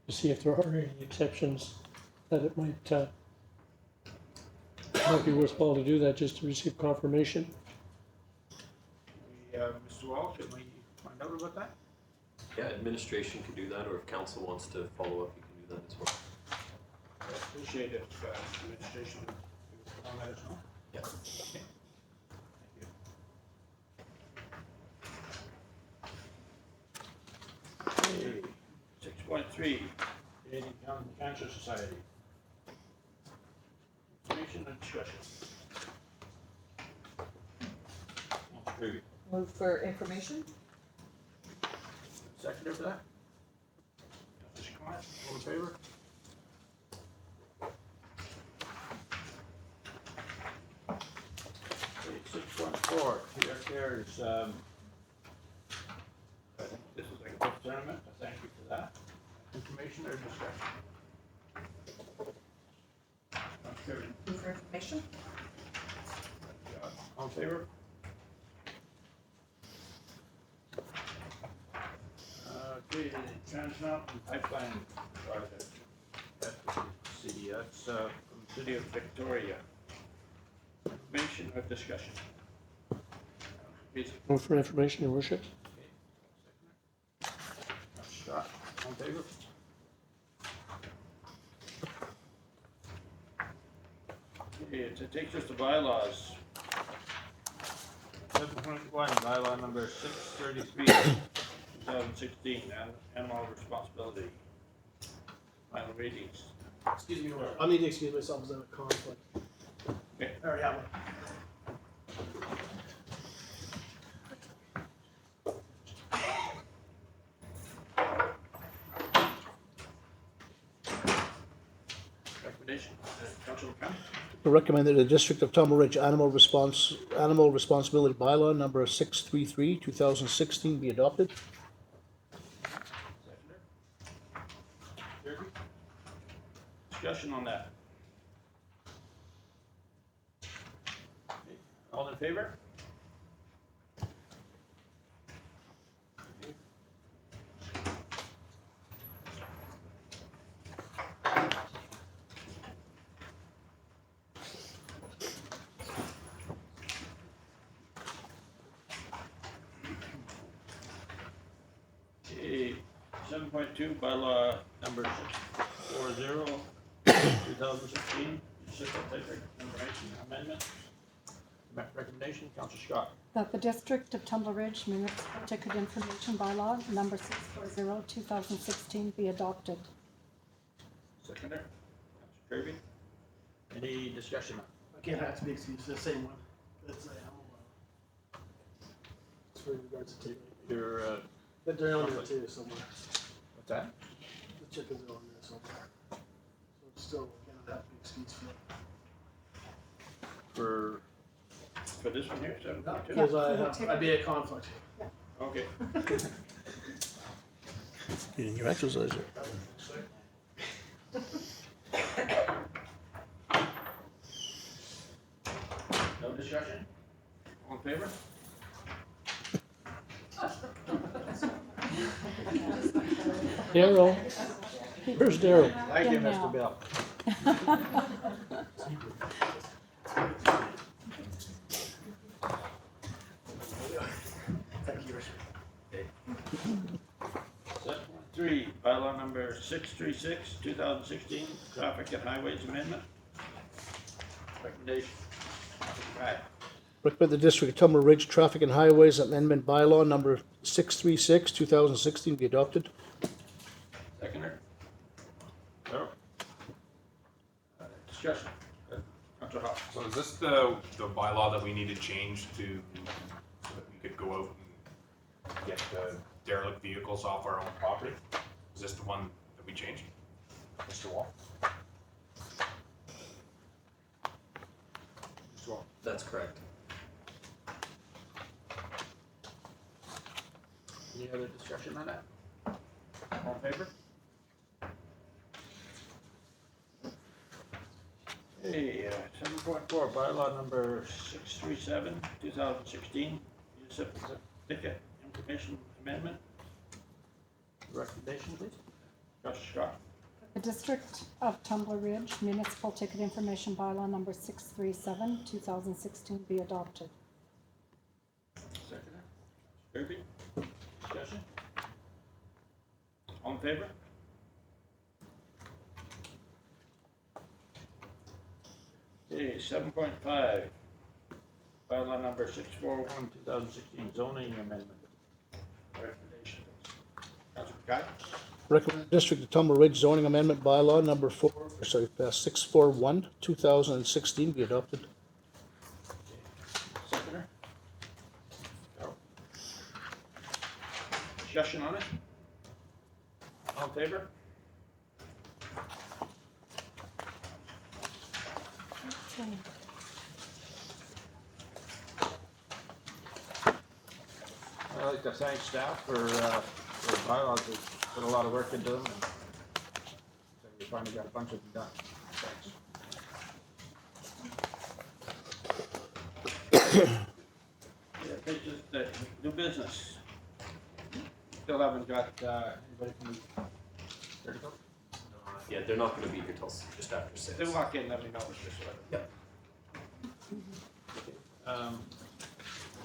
to see if there are any exceptions that it might be worthwhile to do that just to receive confirmation. Mr. Walsh, can we find out about that? Yeah, administration can do that, or if council wants to follow up, you can do that as well. I appreciate it, administration, will let us know. Yeah. Okay. Thank you. Okay, 6.3, Canadian Cancer Society. Information and discussion. Councilor Move for information? seconder for that? Councilor Connor, all in favor? Okay, 6.4, Peter Cares, I think this is a good tournament, thank you for that. Information or discussion? Okay, Move for information? all in favor? Okay, Trans Mountain Pipeline Project, that's the city, that's from the city of Victoria. Information or discussion? Please, Move for information, Your Worship. Scott, all in favor? Okay, it takes us to bylaws. 7.1, bylaw number 633, 2016, animal responsibility. Final readings. Excuse me, I need to excuse myself because I have a conflict. Okay. I already have one. Recommendation, Councilor Khan? I recommend that the District of Tumble Ridge Animal Responsibility Bylaw number 633, 2016 be adopted. Seconder. Kirby? Discussion on that. Okay, all in favor? Okay, 7.2, bylaw number 640, 2016, municipal district enumeration amendment. Recommendation, Councilor Scott. That the District of Tumble Ridge Municipal Ticket Information Bylaw number 640, 2016 be adopted. Seconder, Councilor Kirby. Any discussion? Again, I have to be excused, the same one. That's a animal law. It's for regards to taking. Your, But they're on there too somewhere. what's that? The chickens are on there somewhere. So it's still, again, I have to be excused for it. For this one here, 7.2? Because I'd be at conflict. Okay. Getting your exercise there. No discussion? All in favor? Daryl, where's Daryl? Thank you, Yeah. Mr. Bill. Thank you, Richard. 7.3, bylaw number 636, 2016, traffic and highways amendment. Recommendation. Right. Recommend the District of Tumble Ridge Traffic and Highways Amendment Bylaw number 636, 2016 be adopted. Seconder. Carol. Discussion. So is this the bylaw that we need to change to, so that we could go out and get the derelict vehicles off our own property? Is this the one that we changed? Mr. Wall? Mr. Wall? That's correct. Any other discussion on that? All in favor? Hey, 7.4, bylaw number 637, 2016, municipal ticket information amendment. Recommendation, please. Josh Scott. The District of Tumbler Ridge Municipal Ticket Information Bylaw number 637, 2016 be adopted. Seconder. Kirby. Discussion. All in favor? Okay, 7.5, bylaw number 641, 2016 zoning amendment. Recommendation, please. Councilor Guy. Recommend District of Tumble Ridge zoning amendment bylaw number 641, 2016 be adopted. Seconder. Carol. Discussion on it? All in favor? Okay. I'd like to thank staff for bylaws that put a lot of work into them. And so we finally got a bunch of them done. Thanks. Yeah, they just, new business. Still haven't got, anybody from the, there to go? Yeah, they're not gonna be here till just after 6. They walk in, let me know what they're Yep.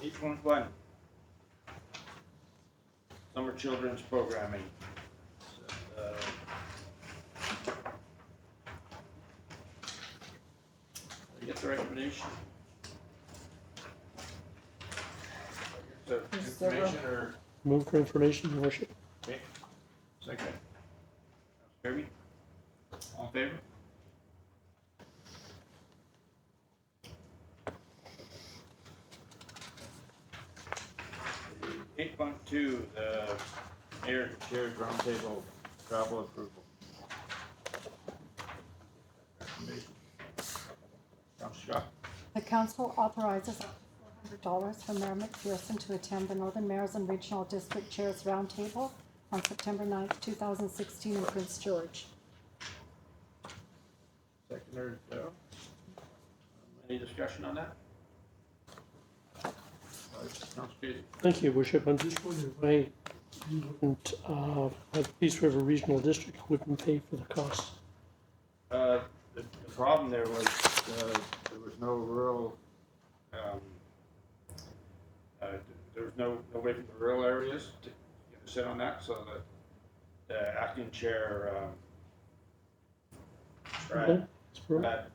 8.1. Summer children's programming. I get the recommendation. The information or, Move for information, your worship. okay, second. Kirby? All in favor? Eight point two, the mayor chairs roundtable travel approval. Recommendation. Councilor Scott. The council authorizes up to $400 for Mayor McPherson to attend the Northern Mayors and Regional District Chairs Roundtable on September 9th, 2016 in Prince George. Seconder, Joe. Any discussion on that? Councilor Casey. Thank you, worship. I'm just wondering why you wouldn't, Peace River Regional District wouldn't pay for the costs. The problem there was no rural, there was no way from the rural areas to sit on that, so the acting chair, Brad, was going to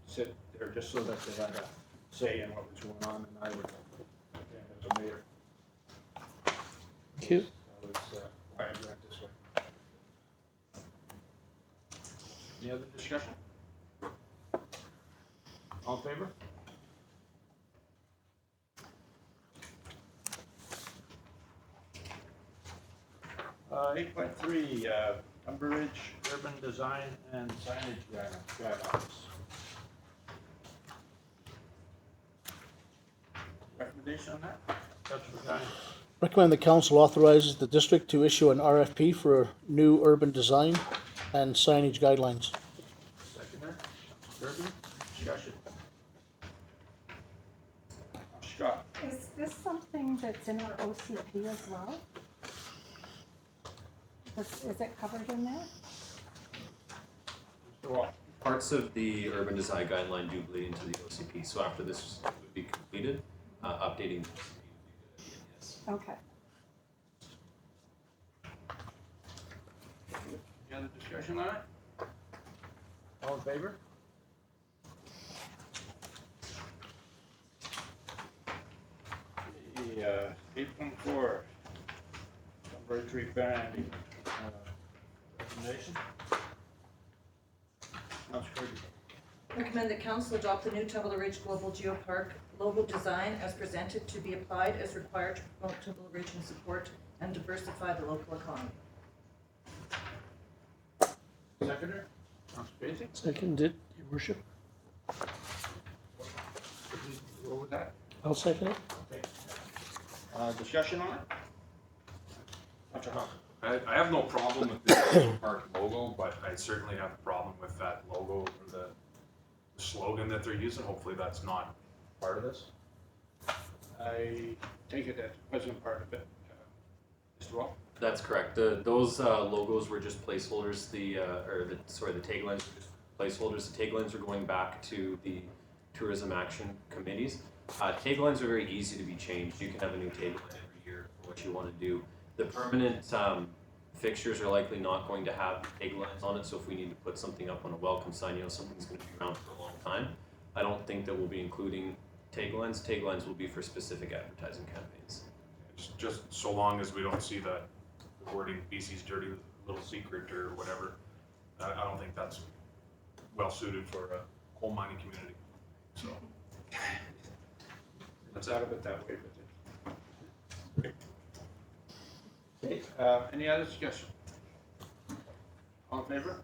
sit there just so that they had a say in what was going on, and I would, as a mayor. Thank you. That was why I went this way. Any other discussion? All in favor? Uh, 8.3, Umber Ridge Urban Design and Signage Guidelines. Recommendation on that? Councilor Guy. Recommend the council authorizes the district to issue an RFP for new urban design and signage guidelines. Seconder, Kirby, discussion. Scott. Is this something that's in our OCP as well? Is it covered in there? Mr. Wall. Parts of the urban design guideline do bleed into the OCP, so after this would be completed, updating. Yes. Okay. Any other discussion on it? All in favor? The 8.4, Umber Tree Band, recommendation. Councilor Kirby. Recommend that council adopt the new Tumble Ridge Global Geopark logo design as presented to be applied as required to promote Tumble Ridge and support and diversify the local economy. Seconder, Councilor Paisley, Seconded, your worship. go with that. I'll second it. Okay. Discussion on it? Councilor Hopper. I have no problem with the park logo, but I certainly have a problem with that logo or the slogan that they're using. Hopefully that's not part of this. I take it that wasn't part of it. Mr. Wall? That's correct. Those logos were just placeholders. The taglines were just placeholders. The taglines are going back to the tourism action committees. Taglines are very easy to be changed. You can have a new tagline every year for what you want to do. The permanent fixtures are likely not going to have taglines on it, so if we need to put something up on a welcome sign, something's going to be around for a long time. I don't think that we'll be including taglines. Taglines will be for specific advertising campaigns. Just so long as we don't see the wording BC's dirty little secret or whatever. I don't think that's well suited for a coal mining community. So Let's out of it that way, but. Okay, any other discussion? All in favor?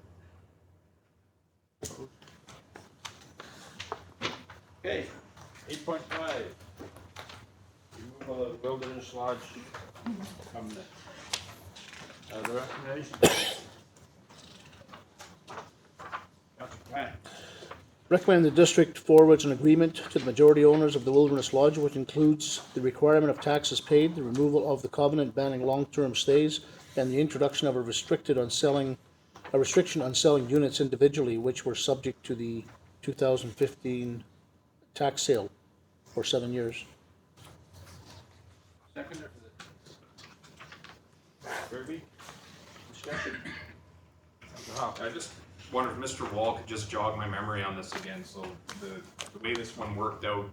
Okay, 8.5. Removal of Wilderness Lodge covenant. The recommendation? Councilor Plant. Recommend the district forwards an agreement to the majority owners of the Wilderness Lodge, which includes the requirement of taxes paid, the removal of the covenant banning long-term stays, and the introduction of a restriction on selling units individually, which were subject to the 2015 tax sale for 7 years. Seconder for the. Kirby? Discussion? Councilor Hopper. I just wonder if Mr. Wall could just jog my memory on this again. So the way this one worked out,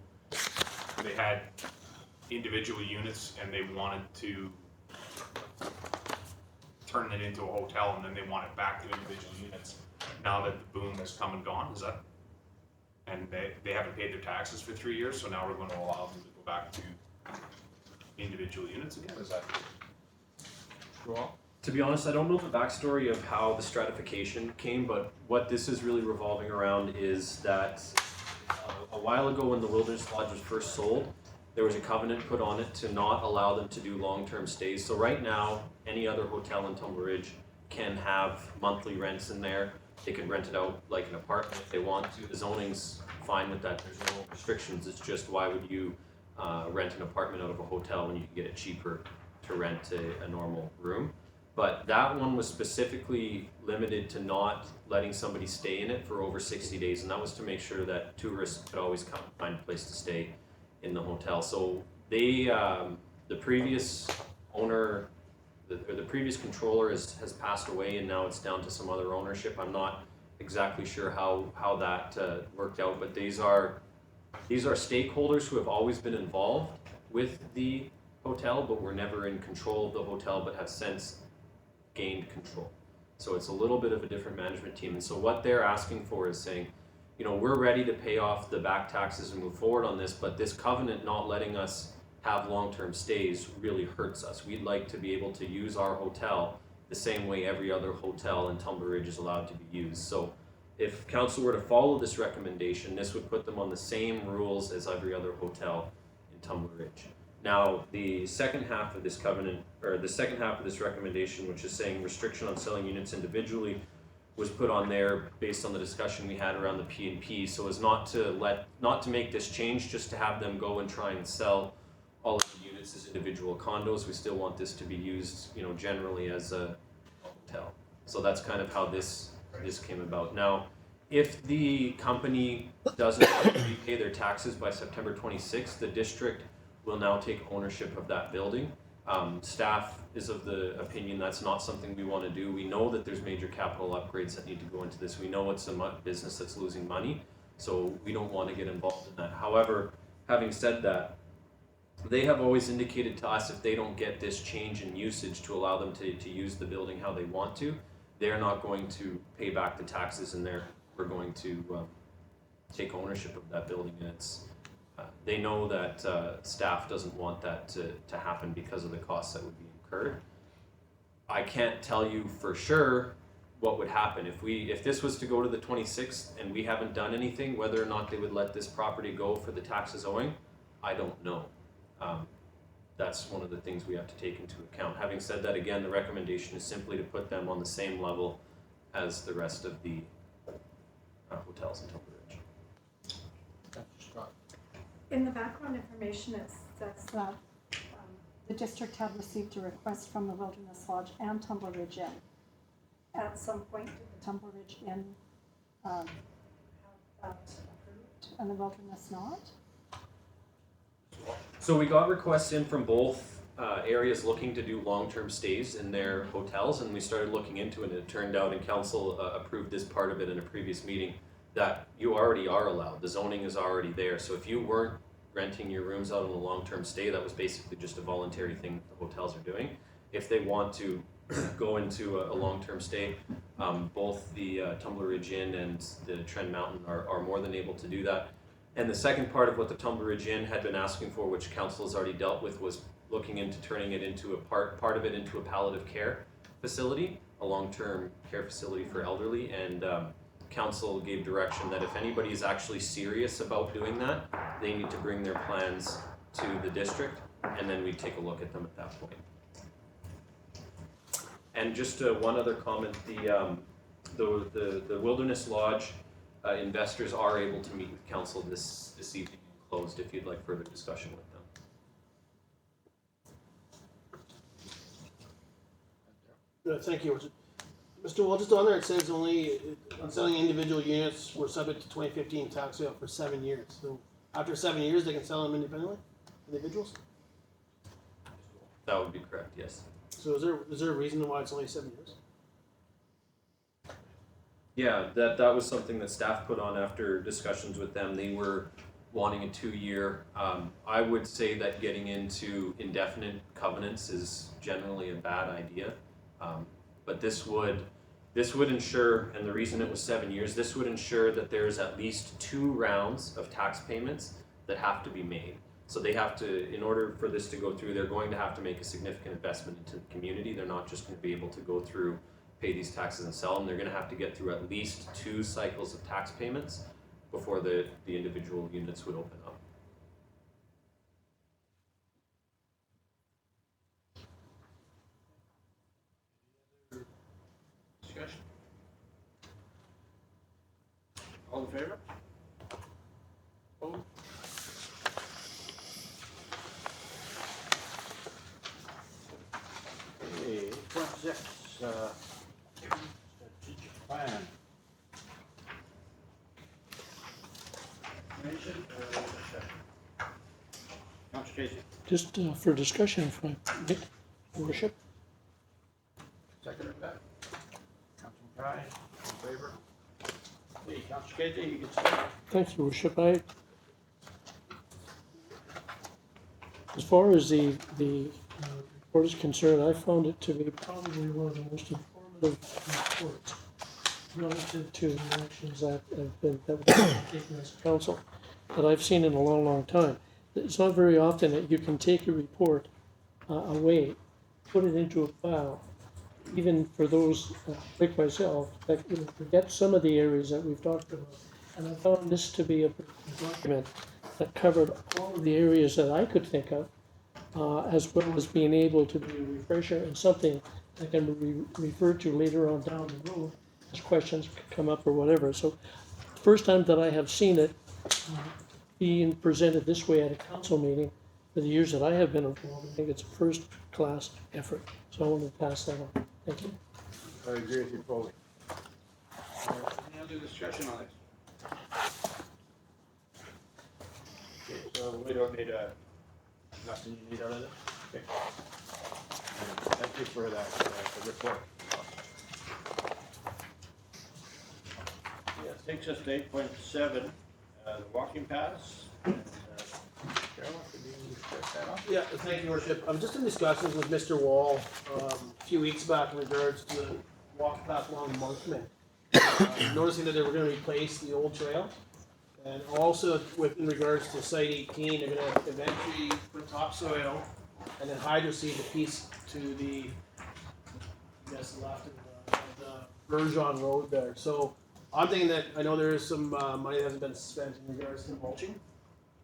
they had individual units and they wanted to turn it into a hotel, and then they want it back to individual units. Now that the boom has come and gone, is that? And they haven't paid their taxes for 3 years, so now we're going to allow them to go back to individual units again. Is that? Wall? To be honest, I don't know the backstory of how the stratification came, but what this is really revolving around is that a while ago when the Wilderness Lodge was first sold, there was a covenant put on it to not allow them to do long-term stays. So right now, any other hotel in Tumble Ridge can have monthly rents in there. They can rent it out like an apartment if they want to. The zoning's fine with that. There's no restrictions. It's just why would you rent an apartment out of a hotel when you can get it cheaper to rent a normal room. But that one was specifically limited to not letting somebody stay in it for over 60 days. And that was to make sure that tourists could always come find a place to stay in the hotel. So they, the previous owner, the previous controller has passed away, and now it's down to some other ownership. I'm not exactly sure how that worked out, but these are stakeholders who have always been involved with the hotel, but were never in control of the hotel, but have since gained control. So it's a little bit of a different management team. And so what they're asking for is saying, we're ready to pay off the back taxes and move forward on this, but this covenant not letting us have long-term stays really hurts us. We'd like to be able to use our hotel the same way every other hotel in Tumble Ridge is allowed to be used. So if council were to follow this recommendation, this would put them on the same rules as every other hotel in Tumble Ridge. Now, the second half of this covenant, or the second half of this recommendation, which is saying restriction on selling units individually, was put on there based on the discussion we had around the P&P, so as not to make this change, just to have them go and try and sell all of the units as individual condos. We still want this to be used, generally as a hotel. So that's kind of how this came about. Now, if the company doesn't repay their taxes by September 26th, the district will now take ownership of that building. Staff is of the opinion that's not something we want to do. We know that there's major capital upgrades that need to go into this. We know it's a business that's losing money, so we don't want to get involved in that. However, having said that, they have always indicated to us if they don't get this change in usage to allow them to use the building how they want to, they're not going to pay back the taxes, and we're going to take ownership of that building, and it's, they know that staff doesn't want that to happen because of the costs that would be incurred. I can't tell you for sure what would happen if this was to go to the 26th and we haven't done anything, whether or not they would let this property go for the taxes owing, I don't know. That's one of the things we have to take into account. Having said that, again, the recommendation is simply to put them on the same level as the rest of the hotels in Tumble Ridge. In the background information, it says that the district had received a request from the Wilderness Lodge and Tumble Ridge Inn. At some point, did the Tumble Ridge Inn have that approved and the Wilderness not? So we got requests in from both areas looking to do long-term stays in their hotels, and we started looking into it, and it turned out, and council approved this part of it in a previous meeting, that you already are allowed. The zoning is already there. So if you weren't renting your rooms out on a long-term stay, that was basically just a voluntary thing the hotels are doing. If they want to go into a long-term stay, both the Tumble Ridge Inn and the Trend Mountain are more than able to do that. And the second part of what the Tumble Ridge Inn had been asking for, which council has already dealt with, was looking into turning it into a part of it into a palliative care facility, a long-term care facility for elderly. And council gave direction that if anybody is actually serious about doing that, they need to bring their plans to the district, and then we take a look at them at that point. And just one other comment: the Wilderness Lodge investors are able to meet with council this evening closed if you'd like further discussion with them. Thank you. Mr. Wall, just on there, it says only on selling individual units were subject to 2015 tax sale for 7 years. So after 7 years, they can sell them independently, individuals? That would be correct, yes. So is there a reason why it's only 7 years? Yeah, that was something that staff put on after discussions with them. They were wanting a 2-year. I would say that getting into indefinite covenants is generally a bad idea. But this would ensure, and the reason it was 7 years, this would ensure that there's at least 2 rounds of tax payments that have to be made. So they have to, in order for this to go through, they're going to have to make a significant investment into the community. They're not just going to be able to go through, pay these taxes and sell them. They're going to have to get through at least 2 cycles of tax payments before the individual units would open up. Discussion? All in favor? Opposed? Okay, 26, strategic plan. Information, Councilor Casey, Just for discussion, if I may, Your Worship. second that. Councilor Kai, in favor? Hey, Councilor Casey, you can start. Thank you, Your Worship. As far as the report is concerned, I found it to be probably one of the most informative reports relative to the actions that have been taken as a council that I've seen in a long, long time. It's not very often that you can take a report away, put it into a file, even for those like myself that forget some of the areas that we've talked about. And I found this to be a document that covered all of the areas that I could think of, as well as being able to be a refresher and something that can be referred to later on down the road as questions come up or whatever. So, first time that I have seen it being presented this way at a council meeting for the years that I have been involved. I think it's a first-class effort. So I want to pass that on. Thank you. I agree with you fully. Any other discussion on this? Okay, so we don't need nothing you need out of this? Okay. Thank you for that, the report. Yeah, takes us to 8.7, the walking paths. And, Carol, could you start that off? Yeah, thank you, Your Worship. I'm just in discussions with Mr. Wall a few weeks back in regards to the walk path along Monkman. Noticing that they were going to replace the old trail. And also in regards to site 18, they're gonna eventually put topsoil and then hydroseed the piece to the, I guess, left of the Bergeron Road there. So I'm thinking that, I know there is some money that hasn't been spent in regards to mulching.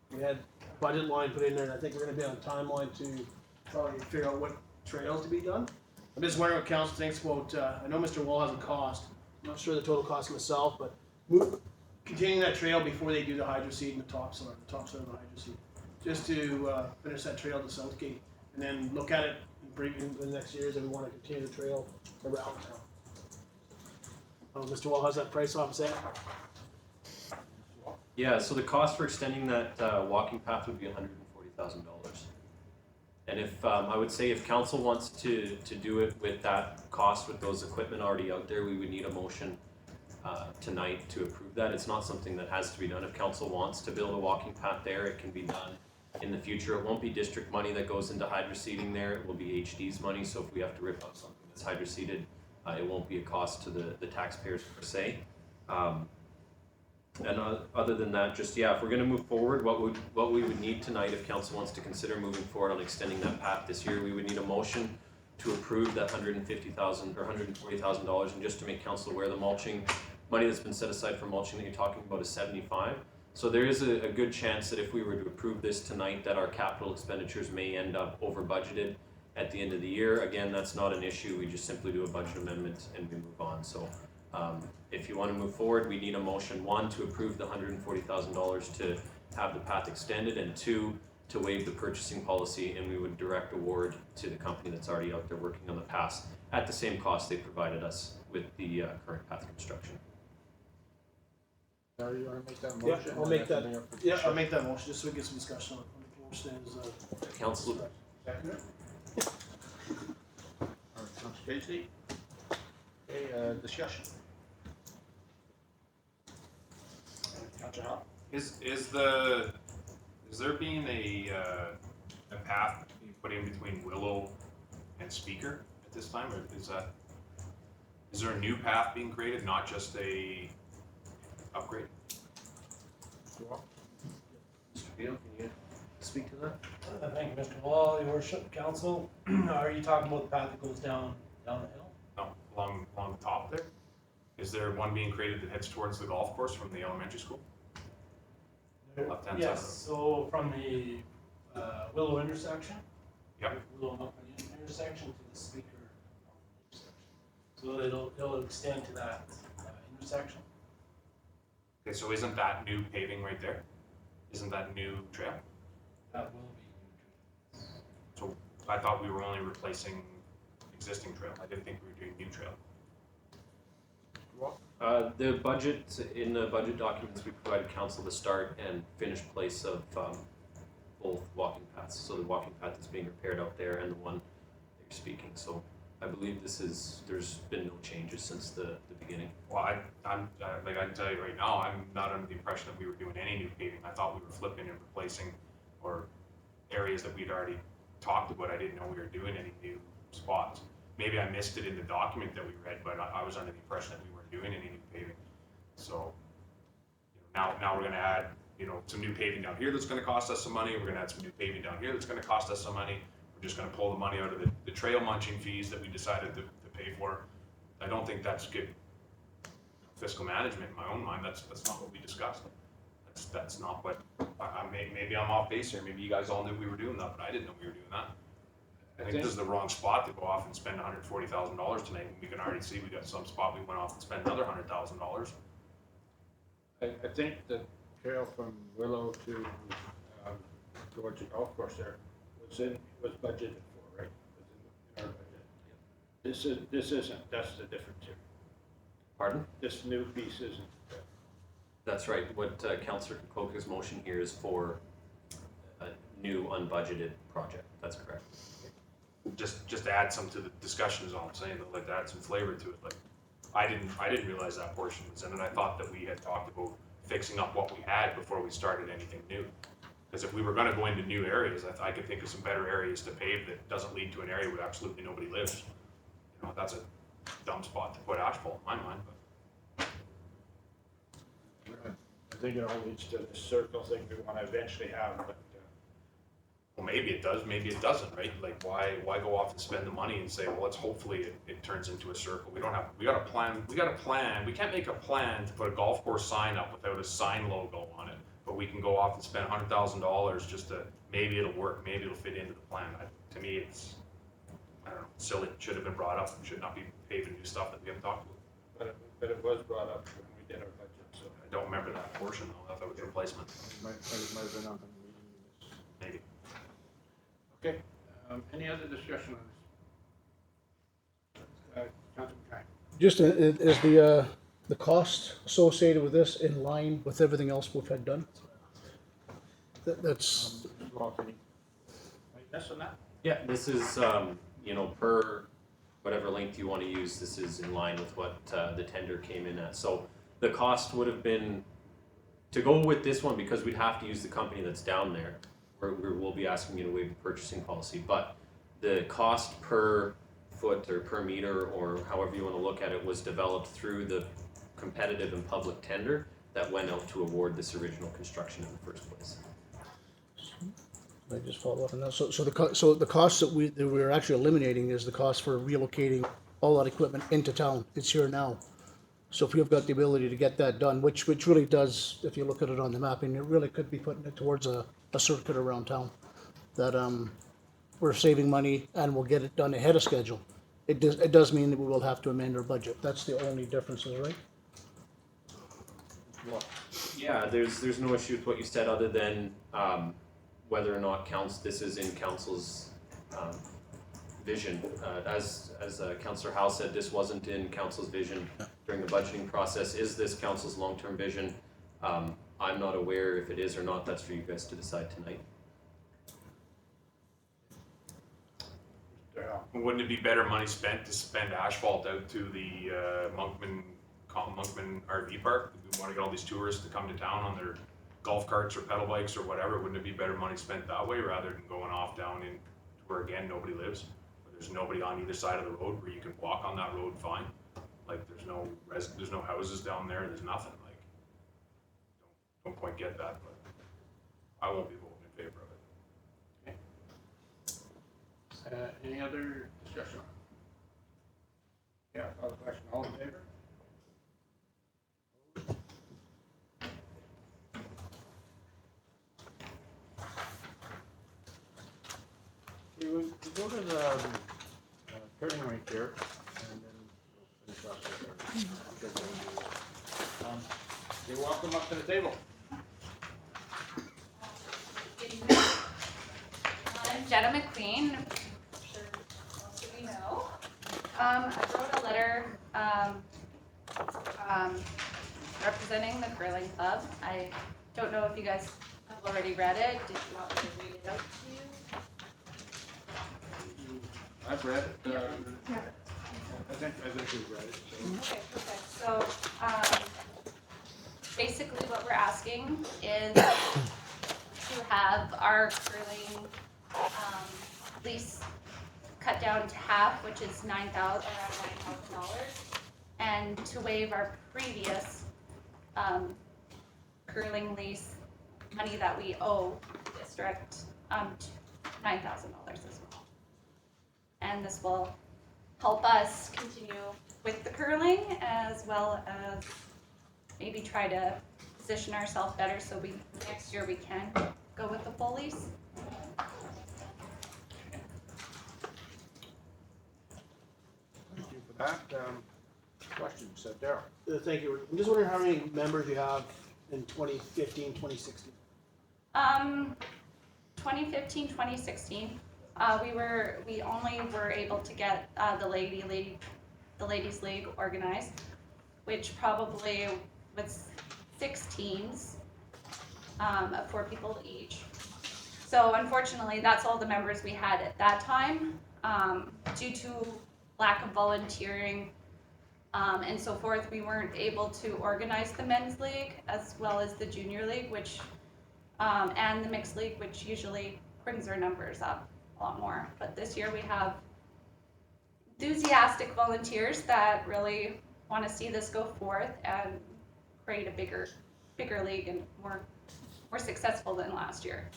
We had a budget line put in there, and I think we're gonna be on a timeline to probably figure out what trails to be done. I'm just wondering what council thinks about, I know Mr. Wall has a cost, I'm not sure the total cost myself, but continuing that trail before they do the hydroseed and the topsoil and the hydroseed. Just to finish that trail to Southgate, and then look at it and bring in the next years if we wanna continue the trail around town. Mr. Wall, how's that price off set? Yeah, so the cost for extending that walking path would be $140,000. And if, I would say if council wants to do it with that cost, with those equipment already out there, we would need a motion tonight to approve that. It's not something that has to be done. If council wants to build a walking path there, it can be done in the future. It won't be district money that goes into hydroseeding there, it will be HD's money, so if we have to rip out something that's hydroseeded, it won't be a cost to the taxpayers per se. And other than that, just, yeah, if we're gonna move forward, what we would need tonight, if council wants to consider moving forward on extending that path this year, we would need a motion to approve that $150,000 or $140,000, and just to make council aware, the mulching money that's been set aside for mulching that you're talking about is $75,000. So there is a good chance that if we were to approve this tonight, that our capital expenditures may end up over budgeted at the end of the year. Again, that's not an issue, we just simply do a budget amendment and we move on. So if you want to move forward, we need a motion, one, to approve the $140,000 to have the path extended, and two, to waive the purchasing policy, and we would direct award to the company that's already out there working on the path at the same cost they provided us with the current path construction. Now you wanna make that Yeah, motion? I'll make that, yeah, I'll make that motion, just so we get some discussion on the motion is, Council, Second it? Councilor Casey? Okay, discussion. Councilor Hall? Is there being a path being put in between Willow and Speaker at this time, or is there a new path being created, not just a upgrade? Mr. Beal, can you speak to that? Thank you, Mr. Wall, your worship, council. Are you talking about the path that goes down the hill? No, along the top there? Is there one being created that heads towards the golf course from the elementary school? Left-hand side. Yes, so from the Willow intersection. Yep. Willow and Upland intersection to the Speaker intersection. So it'll extend to that intersection. Okay, so isn't that new paving right there? Isn't that new trail? That will be. So I thought we were only replacing existing trail. I didn't think we were doing new trail. The budget, in the budget documents, we provided council the start and finish place of both walking paths. So the walking path that's being repaired out there and the one that you're speaking. So I believe there's been no changes since the beginning. Well, I'm like I can tell you right now, I'm not under the impression that we were doing any new paving. I thought we were flipping and replacing or areas that we'd already talked about. I didn't know we were doing any new spots. Maybe I missed it in the document that we read, but I was under the impression that we weren't doing any new paving. So now we're gonna add some new paving down here that's gonna cost us some money. We're gonna add some new paving down here that's gonna cost us some money. We're just gonna pull the money out of the trail munching fees that we decided to pay for. I don't think that's good fiscal management in my own mind. That's not what we discussed. That's not what maybe I'm off base here. Maybe you guys all knew we were doing that, but I didn't know we were doing that. I think this is the wrong spot to go off and spend $140,000 tonight. We can already see we got some spot we went off and spent another $100,000. I think the trail from Willow to towards the golf course there was budgeted for, right? Was in our budget. This isn't. That's the difference here. Pardon? This new piece isn't. That's right. What Councillor Koko's motion here is for a new unbudgeted project. That's correct. Just to add some to the discussion is all I'm saying, like to add some flavor to it. Like I didn't realize that portion was in it. I thought that we had talked about fixing up what we had before we started anything new. Because if we were gonna go into new areas, I could think of some better areas to pave that doesn't lead to an area where absolutely nobody lives. That's a dumb spot to put asphalt in my mind, but. I think it all leads to the circle thing we wanna eventually have, but, Well, maybe it does, maybe it doesn't, right? Like, why go off and spend the money and say, well, let's hopefully it turns into a circle. We gotta plan, we can't make a plan to put a golf course sign up without a sign logo on it. But we can go off and spend $100,000 just to, maybe it'll work, maybe it'll fit into the plan. To me, it's, I don't know, silly, should have been brought up, should not be paving new stuff that we haven't talked about. but it was brought up when we did our budget, so I don't remember that portion though, I thought it was a replacement, it might have been on the meeting. maybe. Okay, any other discussion on this? Councilman Kai. Just, is the cost associated with this in line with everything else we've had done? That's, Well, any, yes on that? Yeah, this is, you know, per whatever length you wanna use, this is in line with what, the tender came in at. So the cost would have been, to go with this one, because we'd have to use the company that's down there, we'll be asking you to waive the purchasing policy, but the cost per foot or per meter, or however you wanna look at it, was developed through the competitive and public tender that went out to award this original construction in the first place. I just follow up on that. So the cost that we're actually eliminating is the cost for relocating all that equipment into town. It's here now. So if we've got the ability to get that done, which really does, if you look at it on the mapping, it really could be putting it towards a circuit around town. That, we're saving money and we'll get it done ahead of schedule. It does mean that we will have to amend our budget. That's the only differences, right? Yeah, there's no issue with what you said, other than, whether or not this is in council's, vision. As Councillor Howell said, this wasn't in council's vision during the budgeting process. Is this council's long-term vision? I'm not aware if it is or not. That's for you guys to decide tonight. Wouldn't it be better money spent to spend asphalt out to the Monkman RV park? We want to get all these tourists to come to town on their golf carts or pedal bikes or whatever. Wouldn't it be better money spent that way rather than going off down in where again nobody lives? Where there's nobody on either side of the road where you can walk on that road fine. Like there's no houses down there. There's nothing. Like don't quite get that, but I won't be voting in favor of it. Any other discussion? Yeah, call the question, all in favor? Okay, we go to the turning rate here, and then we'll finish off with our. You're welcome up to the table. Good evening. I'm Jenna McQueen. I'm sure most of you know. I wrote a letter representing the curling club. I don't know if you guys have already read it. Did you want me to read it out to you? I've read it, I think we've read it, so. Okay, perfect. So, basically what we're asking is to have our curling, lease cut down to half, which is around $9,000, and to waive our previous, curling lease money that we owe the district, $9,000 as well. And this will help us continue with the curling as well as maybe try to position ourselves better so next year we can go with the full lease. Thank you for that. Questions, Daryl? Thank you. I'm just wondering how many members you have in 2015, 2016. 2015, 2016, we only were able to get the ladies league organized, which probably was 6 teams of 4 people each. So unfortunately, that's all the members we had at that time. Due to lack of volunteering and so forth, we weren't able to organize the men's league as well as the junior league, which and the mixed league, which usually brings our numbers up a lot more. But this year we have enthusiastic volunteers that really want to see this go forth and create a bigger bigger league and more successful than last year.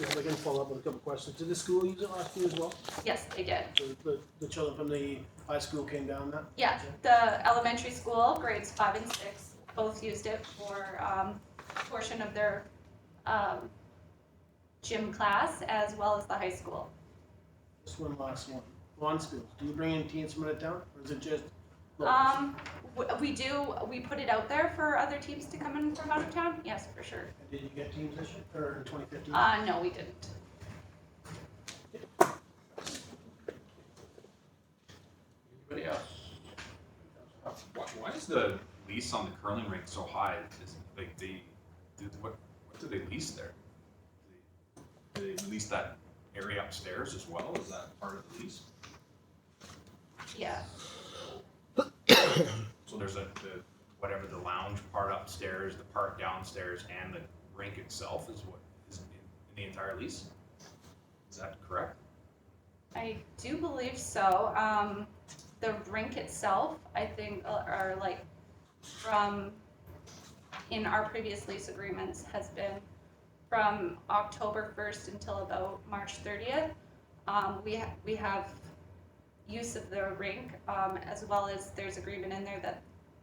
If I can follow up with a couple questions. Did the school use it last year as well? Yes, they did. So the children from the high school came down that? Yeah, the elementary school, grades 5 and 6, both used it for a portion of their gym class as well as the high school. Just one last one. Lawn skills. Do you bring in teams from out of town, or is it just? We put it out there for other teams to come in from out of town, yes, for sure. Did you get teams this year, or in 2015? No, we didn't. Anybody else? Why is the lease on the curling rink so high? Is like what do they lease there? Do they lease that area upstairs as well? Is that part of the lease? Yeah. So there's whatever the lounge part upstairs, the part downstairs, and the rink itself is what is in the entire lease? Is that correct? I do believe so. The rink itself, I think, are like from, in our previous lease agreements, has been from October 1st until about March 30th. We have use of the rink, as well as there's agreement in there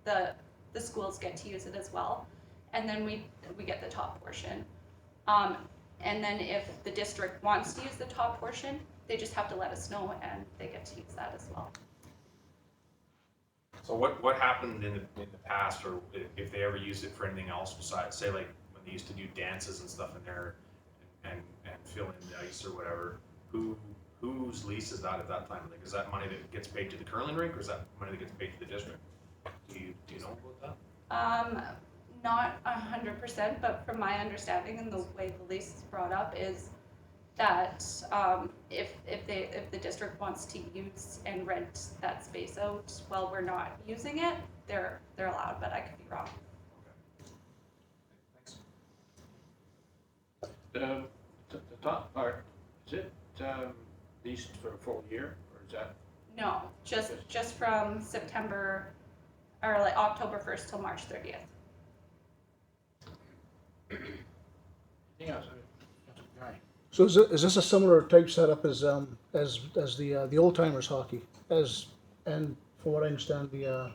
that the schools get to use it as well. And then we get the top portion. And then if the district wants to use the top portion, they just have to let us know and they get to use that as well. So what happened in the past, or if they ever used it for anything else besides, say like when they used to do dances and stuff in there and fill in the ice or whatever, whose lease is that at that time? Like, is that money that gets paid to the curling rink, or is that money that gets paid to the district? Do you know about that? Not 100%, but from my understanding and the way the lease is brought up is that if the district wants to use and rent that space out while we're not using it, they're allowed, but I could be wrong. Thanks. The top part, is it leased for a full year, or is that? No, just from September, or like October 1st till March 30th. Anything else? So is this a similar type setup as the old timers hockey, and from what I understand, the